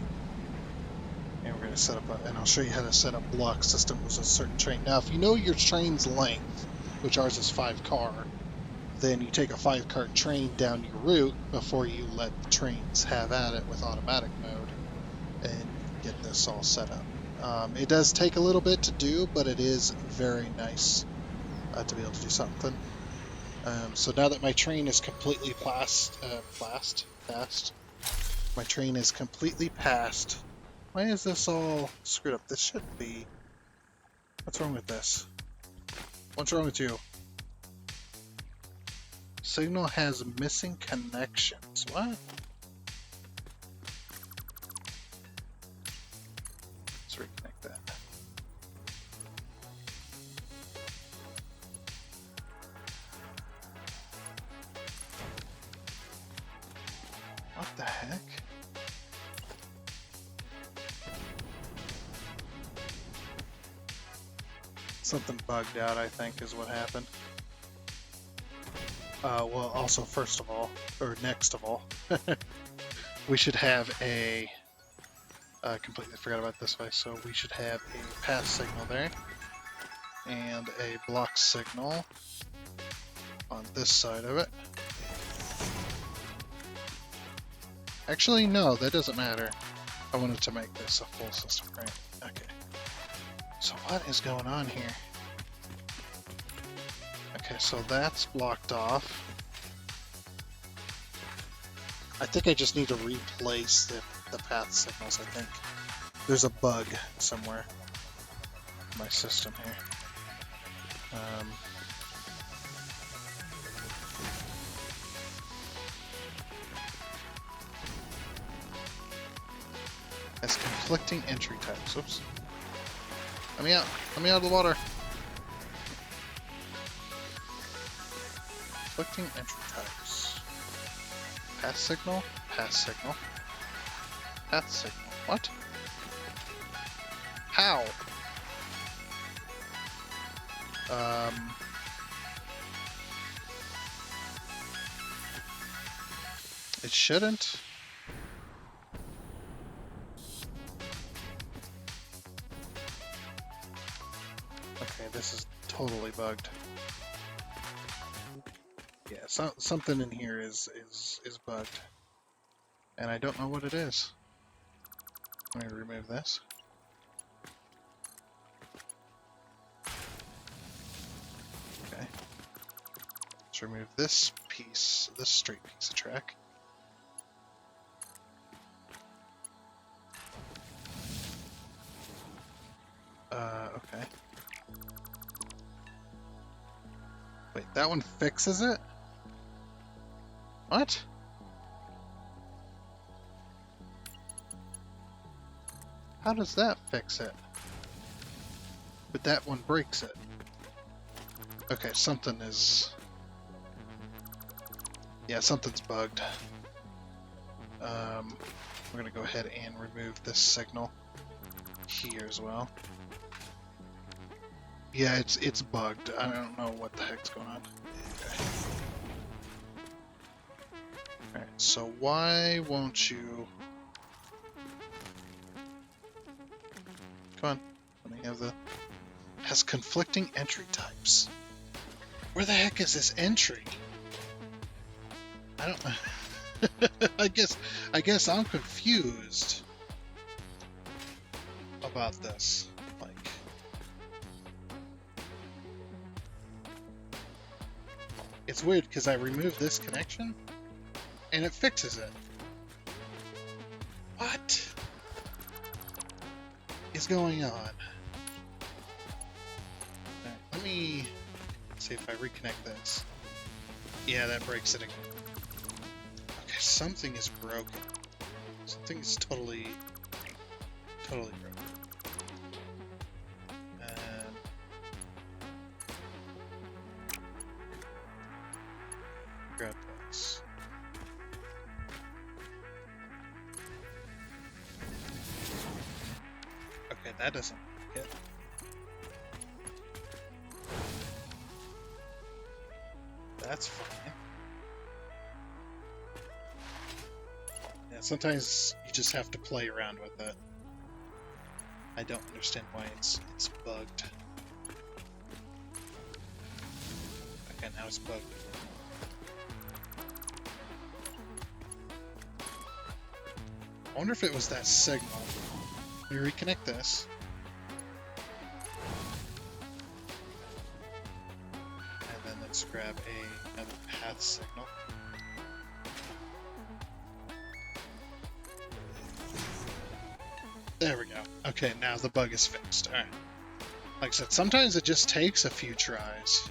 And we're gonna set up and I'll show you how to set up block system with a certain train. Now, if you know your train's length, which ours is 5 car, then you take a 5 car train down your route before you let the trains have at it with automatic mode and get this all set up. It does take a little bit to do, but it is very nice to be able to do something. So now that my train is completely passed, my train is completely passed. Why is this all screwed up? This shouldn't be. What's wrong with this? What's wrong with you? Signal has missing connections. What? Let's reconnect that. What the heck? Something bugged out, I think, is what happened. Well, also, first of all, or next of all, we should have a... completely forgot about this way, so we should have a pass signal there, and a block signal on this side of it. Actually, no, that doesn't matter. I wanted to make this a full system, right? Okay. So what is going on here? Okay, so that's blocked off. I think I just need to replace the path signals, I think. There's a bug somewhere in my system here. Has conflicting entry types. Oops. Let me out. Let me out of the water. Conflicting entry types. Pass signal. Pass signal. Path signal. What? How? It shouldn't. Okay, this is totally bugged. Yeah, something in here is bugged, and I don't know what it is. Let me remove this. Okay. Let's remove this piece, this straight piece of track. Okay. Wait, that one fixes it? What? How does that fix it? But that one breaks it. Okay, something is... Yeah, something's bugged. We're gonna go ahead and remove this signal here as well. Yeah, it's bugged. I don't know what the heck's going on. Okay. Alright, so why won't you... Come on, let me have the... has conflicting entry types. Where the heck is this entry? I don't know. I guess I'm confused about this. Like, it's weird because I removed this connection and it fixes it. What is going on? Right, let me see if I reconnect this. Yeah, that breaks it again. Okay, something is broken. Something is totally broken. Grab this. Okay, that doesn't work yet. That's fine. Yeah, sometimes you just have to play around with it. I don't understand why it's bugged. Okay, now it's bugged. I wonder if it was that signal. Let me reconnect this. And then let's grab another path signal. There we go. Okay, now the bug is fixed. Alright. Like I said, sometimes it just takes a few tries.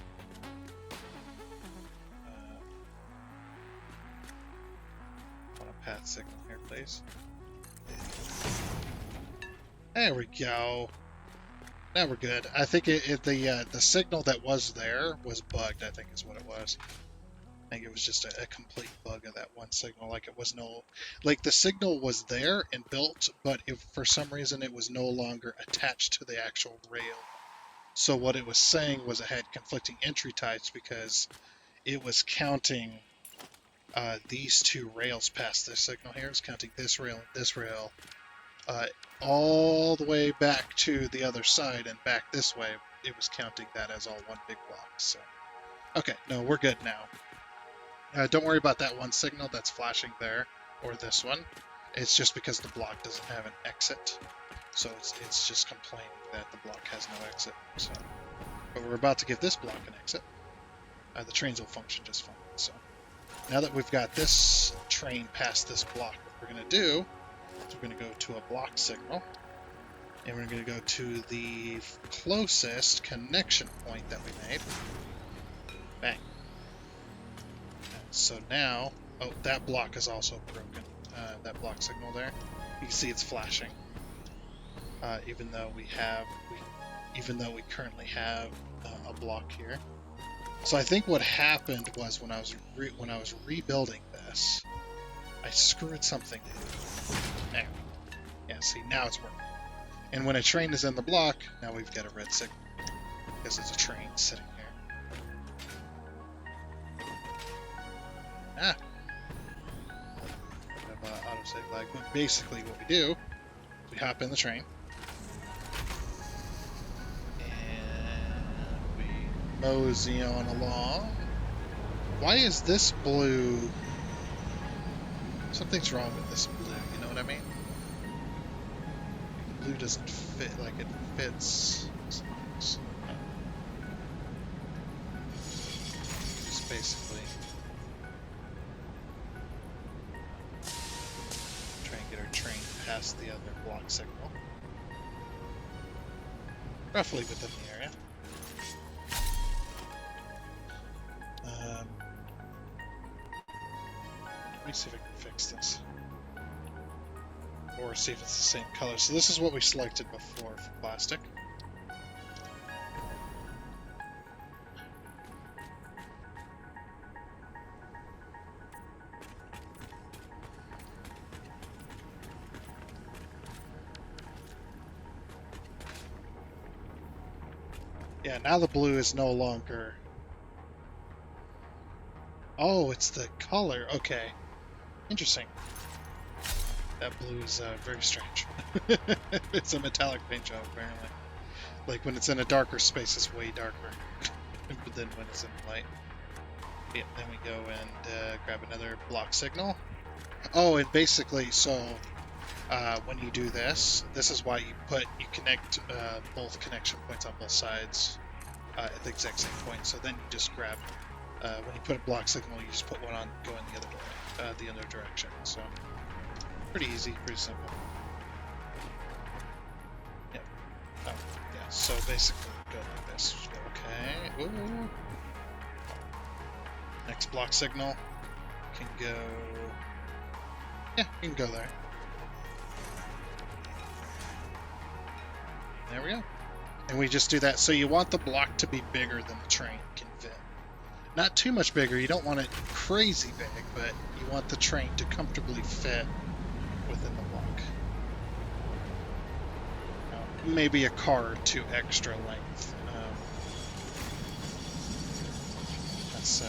Want a path signal here, please. There we go. Now we're good. I think the signal that was there was bugged, I think is what it was. I think it was just a complete bug of that one signal. Like it was like the signal was there and built, but if for some reason it was no longer attached to the actual rail. So what it was saying was it had conflicting entry types because it was counting these two rails past this signal here. It's counting this rail and this rail. All the way back to the other side and back this way, it was counting that as all one big block. So, okay, no, we're good now. Don't worry about that one signal that's flashing there, or this one. It's just because the block doesn't have an exit. So it's just complaining that the block has no exit. So, but we're about to give this block an exit. The trains will function just fine. So, now that we've got this train past this block, what we're going to do, we're going to go to a block signal, and we're going to go to the closest connection point that we made. Bang. So now, oh, that block is also broken. That block signal there, you can see it's flashing. Even though we currently have a block here. So I think what happened was when I was rebuilding this, I screwed something. There. Yeah, see, now it's working. And when a train is in the block, now we've got a red signal. Because it's a train sitting here. Ah! We have autosave lag. But basically what we do, we hop in the train. And we mosey on along. Why is this blue? Something's wrong with this blue, you know what I mean? Blue doesn't fit like it fits. Just basically try and get our train past the other block signal. Roughly within the area. Let me see if I can fix this. Or see if it's the same color. So this is what we selected before for plastic. Yeah, now the blue is no longer... Oh, it's the color. Okay. Interesting. That blue is very strange. It's a metallic paint job, apparently. Like when it's in a darker space, it's way darker than when it's in light. Yeah, then we go and grab another block signal. Oh, and basically, so when you do this, this is why you connect both connection points on both sides at the exact same point. So then you just grab when you put a block signal, you just put one on going the other direction. So pretty easy, pretty simple. Yep. Oh, yeah. So basically, go like this. Okay. Ooh. Next block signal can go. Yeah, you can go there. There we go. And we just do that. So you want the block to be bigger than the train can fit. Not too much bigger. You don't want it crazy big, but you want the train to comfortably fit within the block. Maybe a car or two extra length. That's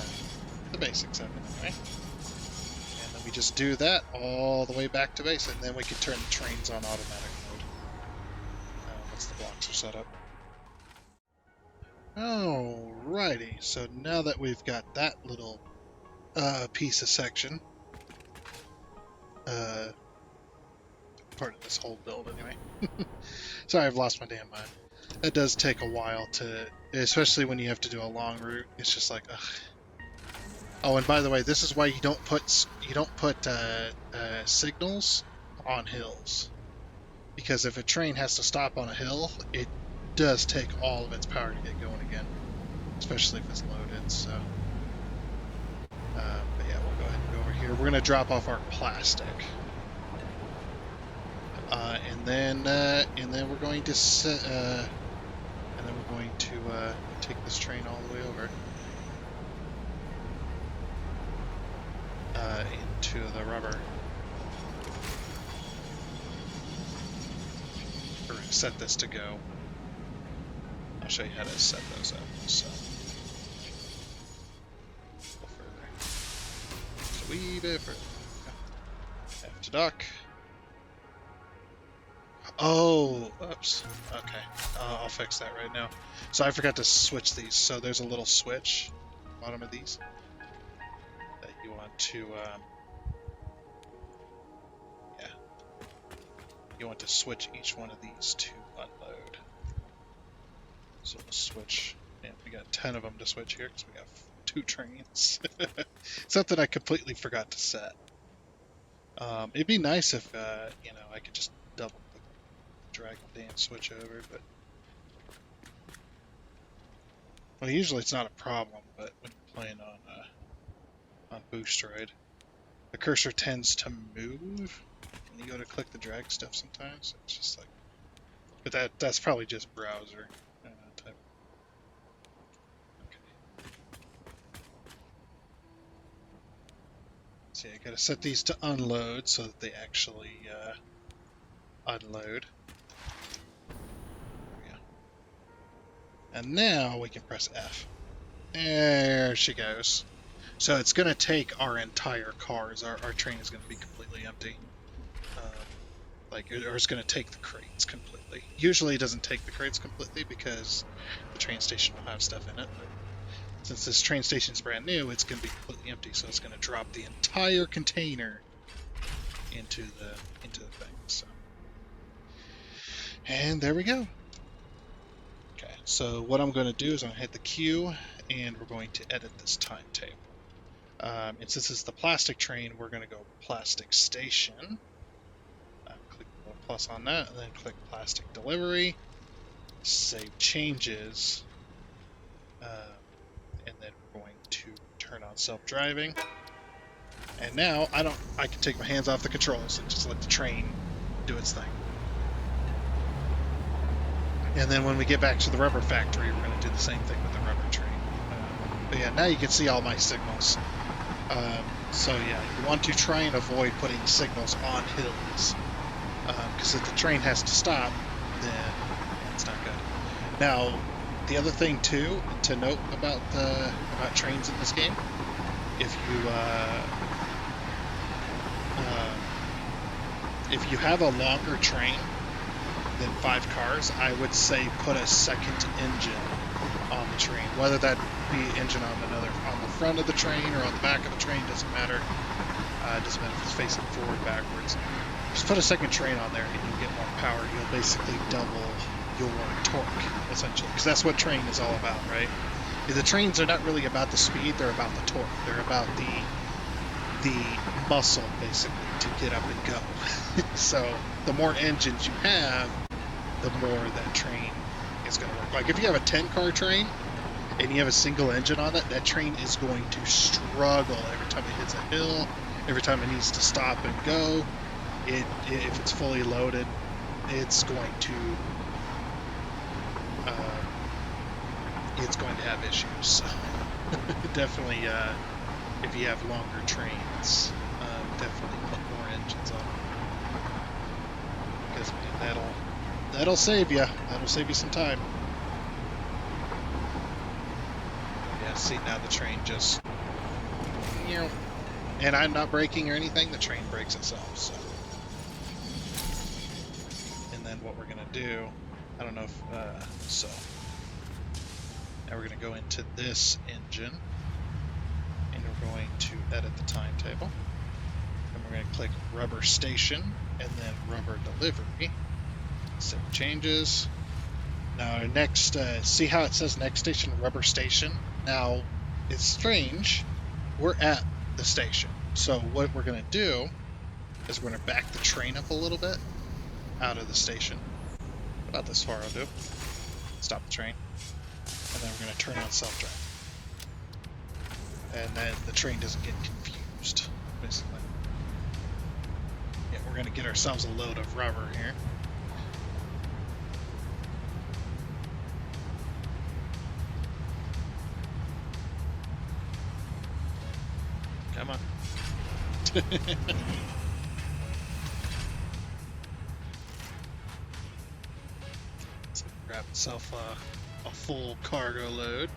the basics of it, anyway. And then we just do that all the way back to base, and then we can turn the trains on automatic mode once the blocks are set up. Alrighty, so now that we've got that little piece of section, part of this whole build anyway. Sorry, I've lost my damn mind. That does take a while to, especially when you have to do a long route. It's just like, ugh. Oh, and by the way, this is why you don't put signals on hills, because if a train has to stop on a hill, it does take all of its power to get going again, especially if it's loaded. So, but yeah, we'll go ahead and go over here. We're going to drop off our plastic, and then we're going to take this train all the way over into the rubber. We're going to set this to go. I'll show you how to set those up. So, go further. Just a wee bit further. Have to dock. Oh, oops. Okay, I'll fix that right now. So I forgot to switch these. So there's a little switch at the bottom of these that you want to, you want to switch each one of these to unload. So we'll switch. Yeah, we got 10 of them to switch here because we got 2 trains. Something I completely forgot to set. It'd be nice if I could just double click, drag the damn switch over, but well, usually it's not a problem. But when you're playing on Boosteroid, the cursor tends to move when you go to click the drag stuff. Sometimes it's just like, but that's probably just browser type. Okay. So I gotta set these to unload so that they actually unload. There we go. And now we can press F. There she goes. So it's going to take our entire cars. Our train is going to be completely empty. Or it's going to take the crates completely. Usually it doesn't take the crates completely because the train station will have stuff in it. But since this train station is brand new, it's going to be completely empty. So it's going to drop the entire container into the thing. So, and there we go. Okay, so what I'm going to do is I'm going to hit the Q, and we're going to edit this timetable. And since it's the plastic train, we're going to go plastic station. Click the little plus on that, and then click plastic delivery. Save changes. And then we're going to turn on self-driving. And now I can take my hands off the controls and just let the train do its thing. And then when we get back to the rubber factory, we're going to do the same thing with the rubber train. But yeah, now you can see all my signals. So yeah, you want to try and avoid putting signals on hills, because if the train has to stop, then it's not good. Now, the other thing too to note about trains in this game, if you have a longer train than 5 cars, I would say put a second engine on the train. Whether that be engine on the front of the train or on the back of the train, doesn't matter. Doesn't matter if it's facing forward, backwards. Just put a second train on there and you'll get more power. You'll basically double your torque, essentially, because that's what train is all about, right? The trains are not really about the speed, they're about the torque. They're about the muscle, basically, to get up and go. So the more engines you have, the more that train is going to work. Like if you have a 10-car train and you have a single engine on it, that train is going to struggle every time it hits a hill, every time it needs to stop and go. If it's fully loaded, it's going to have issues. So definitely, if you have longer trains, definitely put more engines on them, because man, that'll save you. That'll save you some time. Yeah, see, now the train just, and I'm not braking or anything. The train brakes itself. So, and then what we're gonna do, I don't know if so. Now we're going to go into this engine, and we're going to edit the timetable. And we're going to click rubber station, and then rubber delivery. Save changes. Now our next, see how it says next station, rubber station? Now, it's strange. We're at the station. So what we're going to do is we're going to back the train up a little bit out of the station. About this far I'll do. Stop the train. And then we're going to turn on self-driving. And then the train doesn't get confused, basically. Yeah, we're going to get ourselves a load of rubber here. Come on. So grab itself a full cargo load.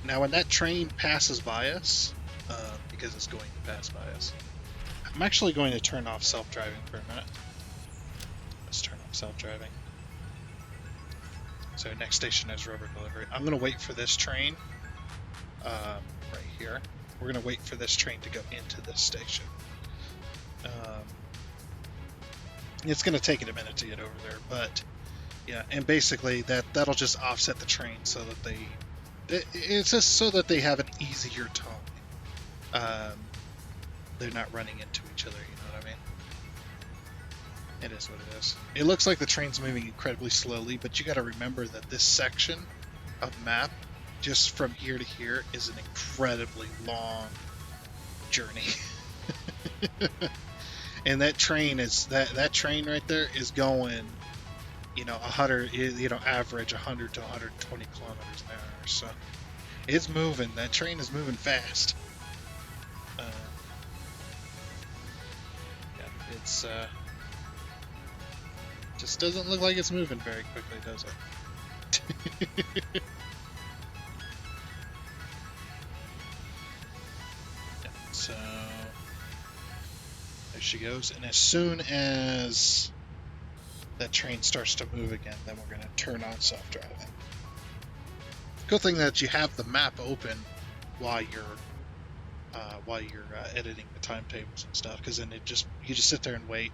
Now when that train passes by us, because it's going to pass by us, I'm actually going to turn off self-driving for a minute. Let's turn off self-driving. So next station is rubber delivery. I'm going to wait for this train right here. We're going to wait for this train to go into this station. It's going to take it a minute to get over there, but yeah, and basically that'll just offset the train so that it's just so that they have an easier time. They're not running into each other, you know what I mean? It is what it is. It looks like the train's moving incredibly slowly, but you got to remember that this section of map, just from here to here, is an incredibly long journey. And that train is that train right there is going, 100, average 100 to 120 kilometers an hour. So it's moving. That train is moving fast. Yeah, it's just doesn't look like it's moving very quickly, does it? Yeah, so there she goes, and as soon as that train starts to move again, then we're going to turn on self-driving. Good thing that you have the map open while you're editing the timetables and stuff, because then you just sit there and wait.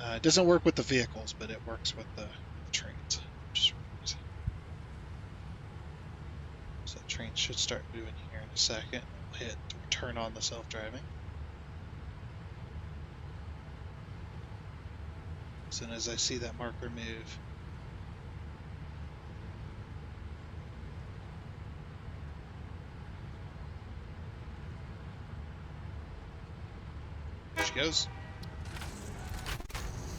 It doesn't work with the vehicles, but it works with the trains. So the train should start moving here in a second. We'll hit turn on the self-driving. As soon as I see that marker move. There she goes.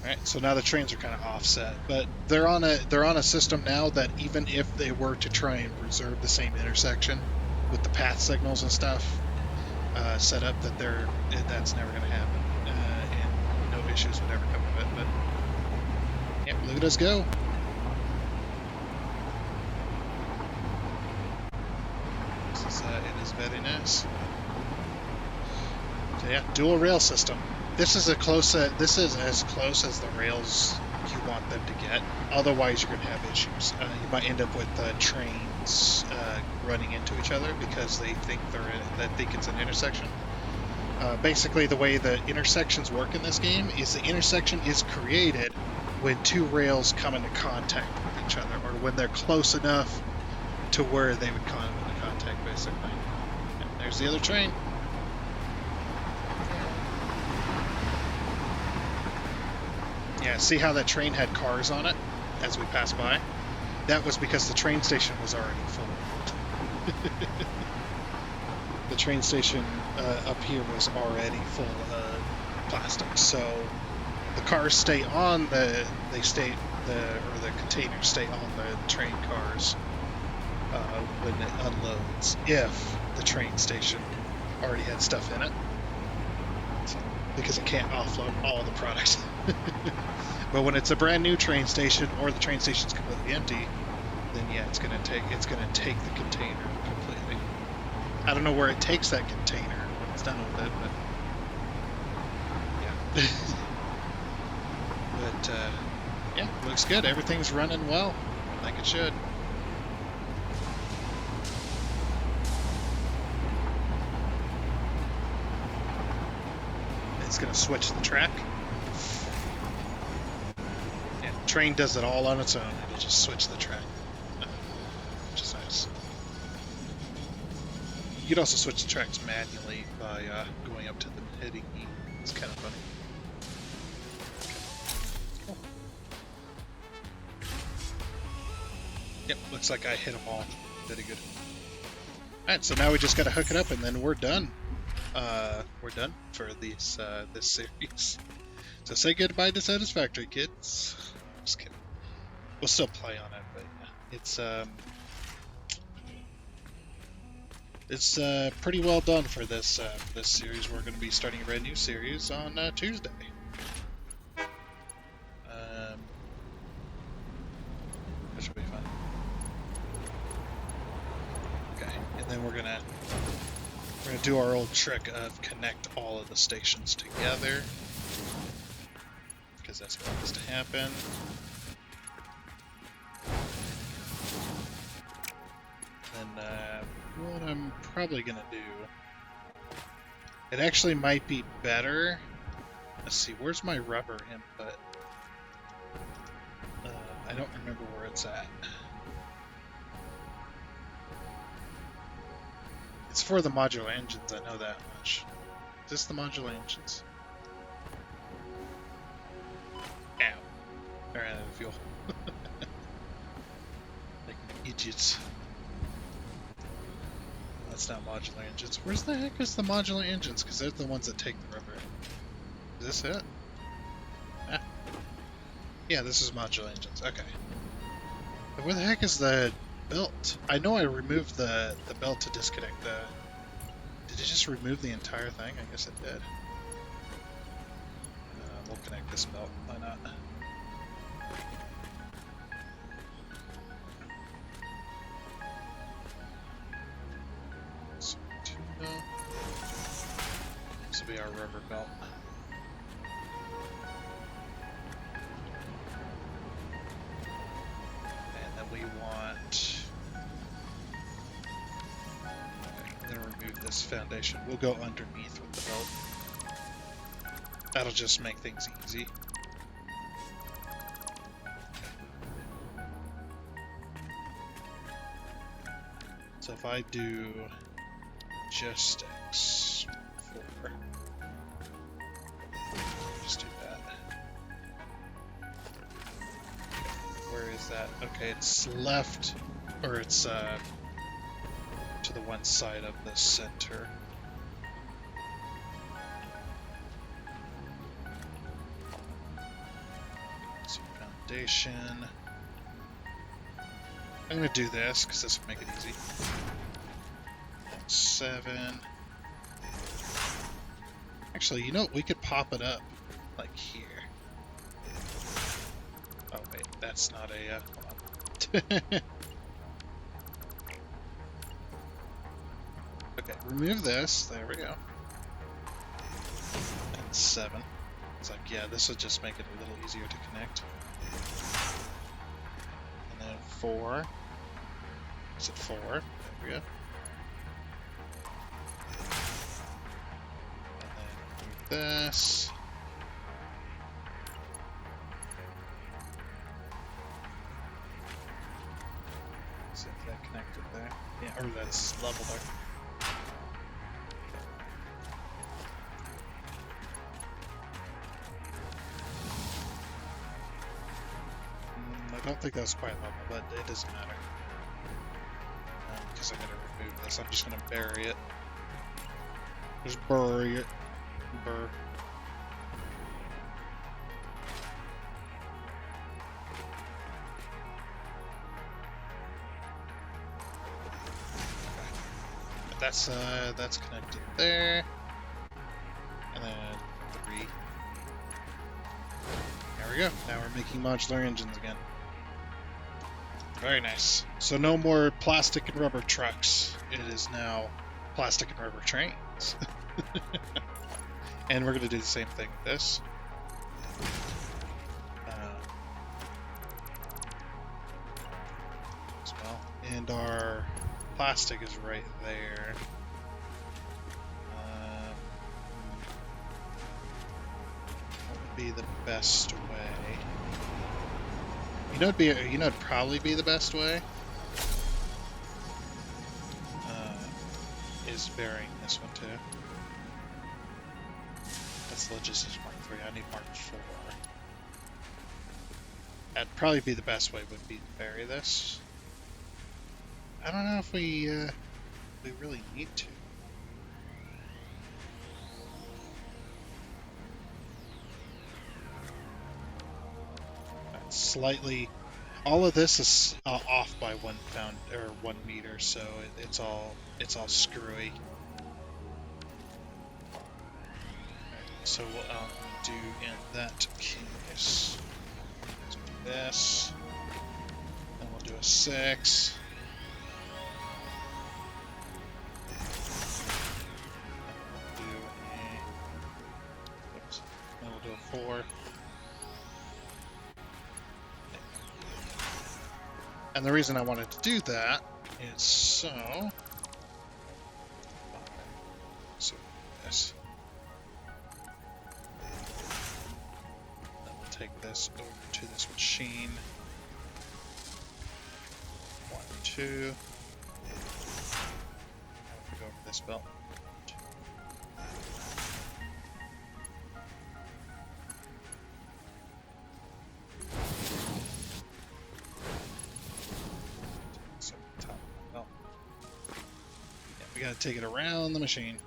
Alright, so now the trains are kind of offset, but they're on a system now that even if they were to try and preserve the same intersection with the path signals and stuff set up, that's never going to happen, and no issues would ever come of it. But yeah, look at us go. It is very nice. So yeah, dual rail system. This is this is as close as the rails you want them to get. Otherwise, you're going to have issues. You might end up with trains running into each other because they think it's an intersection. Basically, the way the intersections work in this game is the intersection is created when two rails come into contact with each other, or when they're close enough to where they would come into contact, basically. And there's the other train. Yeah, see how that train had cars on it as we passed by? That was because the train station was already full. The train station up here was already full of plastic, so the cars stay on the containers stay on the train cars when it unloads if the train station already had stuff in it, so, because it can't offload all the product. But when it's a brand new train station or the train station's completely empty, then yeah, it's gonna take the container completely. I don't know where it takes that container when it's done with it, but yeah. But yeah, looks good. Everything's running well, like it should. It's gonna switch the track. Yeah, the train does it all on its own. It'll just switch the track, which is nice. You could also switch the tracks manually by going up to them and hitting E. It's kind of funny. Cool. Yep, looks like I hit them all. Very good. Alright, so now we just gotta hook it up and then we're done. We're done for this series. So say goodbye to Satisfactory, kids. Just kidding. We'll still play on it, but yeah, it's pretty well done for this series. We're going to be starting a brand new series on Tuesday. That should be fun. Okay, and then we're gonna do our old trick of connect all of the stations together, because that's what has to happen. And what I'm probably gonna do, it actually might be better. Let's see, where's my rubber input? I don't remember where it's at. It's for the modular engines, I know that much. Is this the modular engines? Ow. I ran out of fuel. Like idiots. That's not modular engines. Where's the heck is the modular engines? Because they're the ones that take the rubber. Is this it? Ah. Yeah, this is modular engines. Okay. But where the heck is the belt? I know I removed the belt to disconnect the... Did it just remove the entire thing? I guess it did. We'll connect this belt. Why not? This will be our rubber belt. And then we want... Okay, I'm going to remove this foundation. We'll go underneath with the belt. That'll just make things easy. So if I do just X4, just do that. Where is that? Okay, it's left, or it's to the one side of the center. So foundation. I'm going to do this because this will make it easy. 7. Actually, you know what? We could pop it up like here. Oh wait, that's not a. Hold on. Okay, remove this. There we go. at 7. It's like, yeah, this would just make it a little easier to connect. And then 4. Is it 4? There we go. And then move this. See if that connected there. Yeah, or that's level there. I don't think that was quite level, but it doesn't matter. Because I gotta remove this. I'm just gonna bury it. Just bury it. Burr. That's connected there. And then 3. There we go. Now we're making modular engines again. Very nice. So no more plastic and rubber trucks. It is now plastic and rubber trains. And we're going to do the same thing with this. As well. And our plastic is right there. What would be the best way? You know, it'd probably be the best way is burying this one too. That's logistics Mark 3. I need Mark 4. That'd probably be the best way. Would be to bury this. I don't know if we really need to. Slightly, all of this is off by 1 pound or 1 meter, so it's all screwy. So what I'll do in that case, let's do this, and we'll do a 6. And we'll do a 4. And the reason I wanted to do that is so this. Then we'll take this over to this machine. 1, 2. Now we go over this belt. 2. We gotta take it around the machine.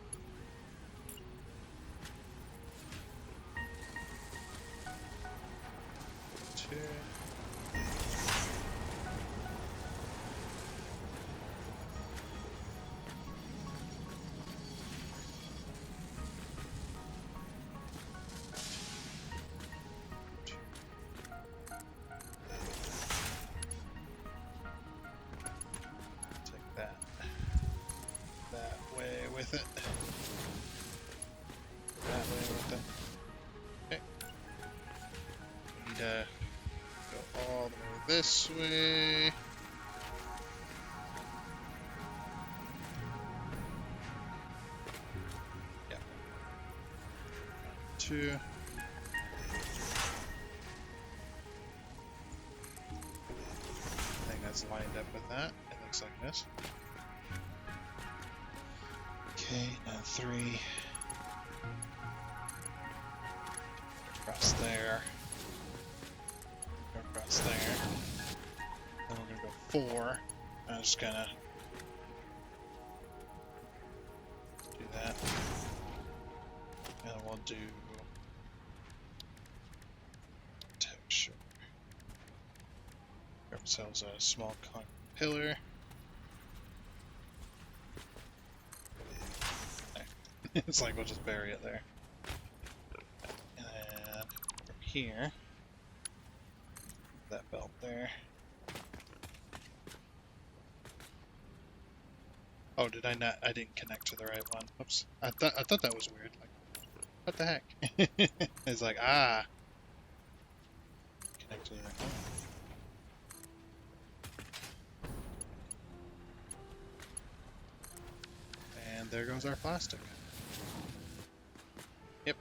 Two. Take that way with it. That way with it. Okay. We need to go all the way this way. Yeah. 2. I think that's lined up with that. It looks like this. Okay, now 3. Across there. Go across there. Then we're gonna go 4. I'm just gonna do that. And we'll do texture. Grab ourselves a small concrete pillar. It's like we'll just bury it there. And then from here, that belt there. Oh, did I not? I didn't connect to the right one. Oops. I thought that was weird. Like, What the heck? It's like, connect to the and there goes our plastic. Yep.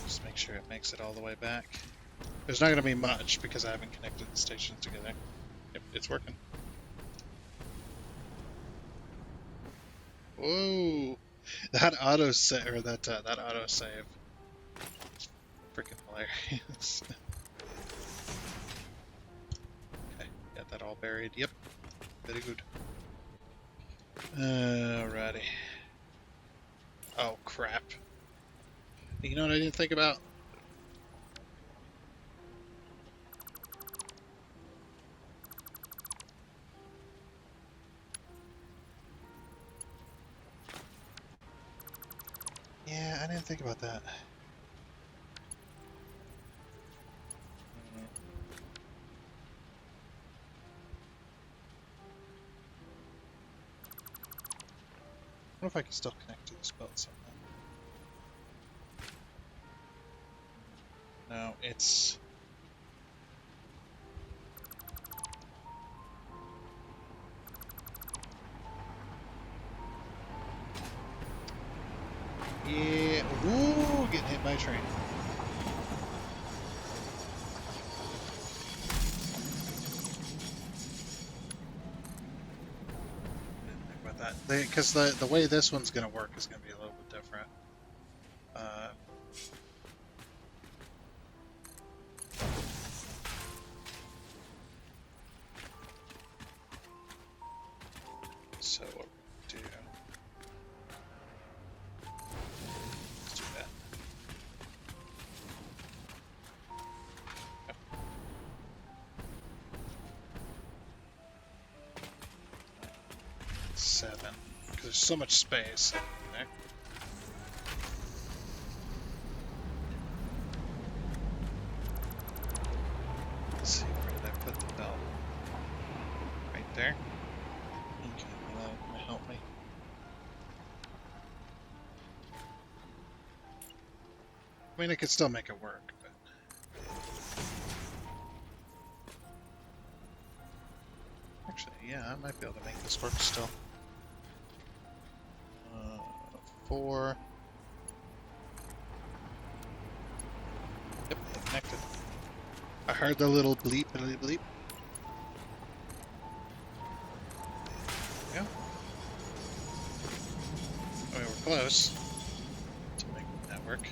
Just make sure it makes it all the way back. There's not going to be much because I haven't connected the stations together. Yep, it's working. Whoa! That auto save, or that auto save, freaking hilarious. Okay, got that all buried. Yep, very good. Alrighty. Oh crap! You know what I didn't think about? Yeah, I didn't think about that. I wonder if I can still connect to this belt somehow. No, it's... Yeah, ooh, getting hit by a train. Didn't think about that. Because the way this one's going to work is going to be a little bit different. So what we're going to do... Let's do that. Yep. 7. Because there's so much space in there. Let's see, where did I put the belt? Right there. Okay, well, that will help me. I mean, I could still make it work, but... Actually, yeah, I might be able to make this work still. 4. Yep, connected. I heard the little bleep, bleep. Yeah. I mean, we're close to making that work.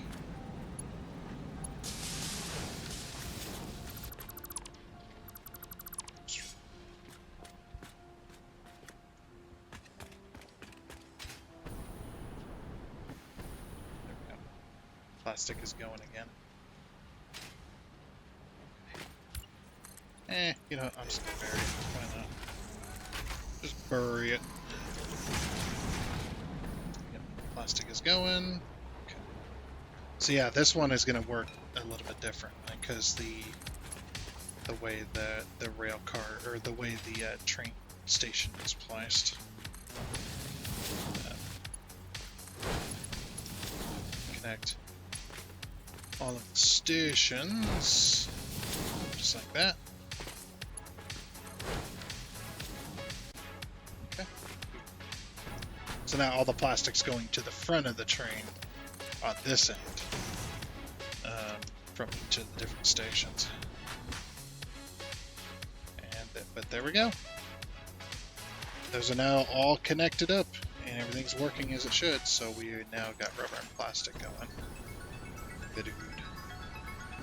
There we go. Plastic is going again. You know, I'm just gonna bury it. Why not? Just bury it. Yep, plastic is going. Okay. So yeah, this one is gonna work a little bit different because the way the rail car or the way the train station is placed. Connect all of the stations just like that. Okay. So now all the plastic's going to the front of the train on this end from each of the different stations. But there we go. Those are now all connected up and everything's working as it should. So we now got rubber and plastic going. Good.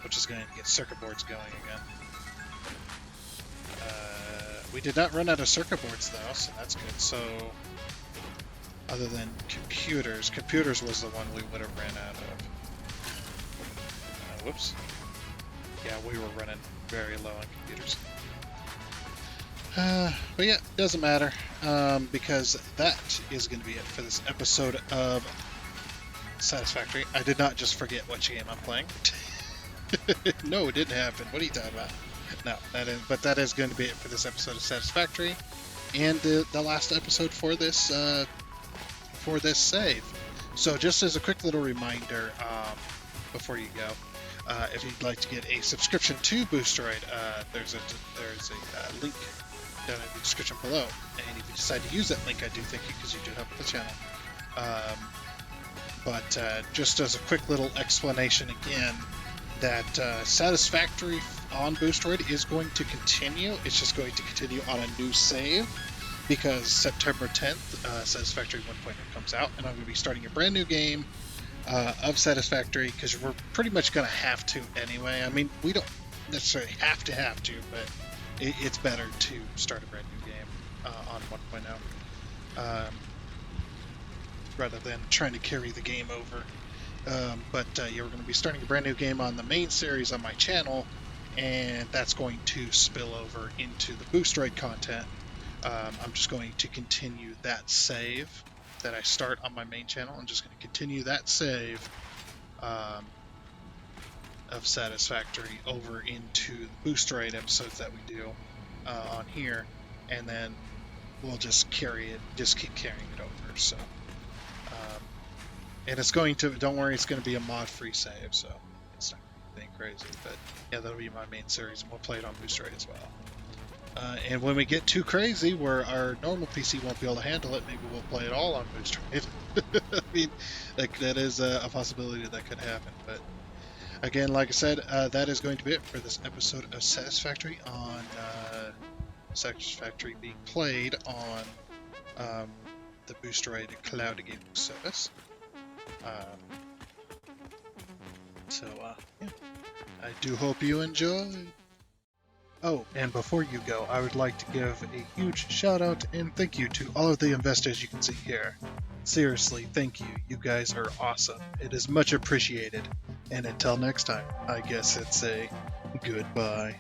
Which is going to get circuit boards going again. We did not run out of circuit boards though, so that's good. So other than computers was the one we would have ran out of. Whoops. Yeah, we were running very low on computers. But yeah, doesn't matter, because that is going to be it for this episode of Satisfactory. I did not just forget what game I'm playing. No, it didn't happen. What are you talking about? No, that is going to be it for this episode of Satisfactory, and the last episode for this save. So just as a quick little reminder, before you go, if you'd like to get a subscription to Boosteroid, there's a link down in the description below. And if you decide to use that link, I do thank you because you do help the channel. But just as a quick little explanation again, that Satisfactory on Boosteroid is going to continue. It's just going to continue on a new save because September 10th, Satisfactory 1.0 comes out, and I'm going to be starting a brand new game of Satisfactory because we're pretty much going to have to anyway. I mean, we don't necessarily have to, but it's better to start a brand new game on 1.0 rather than trying to carry the game over. But yeah, we're going to be starting a brand new game on the main series on my channel, and that's going to spill over into the Boosteroid content. I'm just going to continue that save that I start on my main channel. I'm just going to continue that save of Satisfactory over into the Boosteroid episodes that we do on here, and then we'll just keep carrying it over. So. And it's going to, don't worry, it's going to be a mod-free save, so it's not anything crazy. But yeah, that'll be my main series, and we'll play it on Boosteroid as well. And when we get too crazy, where our normal PC won't be able to handle it, maybe we'll play it all on Boosteroid. I mean, that is a possibility that could happen. But again, like I said, that is going to be it for this episode of Satisfactory on Satisfactory being played on the Boosteroid Cloud Gaming Service. Yeah, I do hope you enjoy. Oh, and before you go, I would like to give a huge shout out and thank you to all of the investors you can see here. Seriously, thank you. You guys are awesome. It is much appreciated. And until next time, I guess it's a goodbye.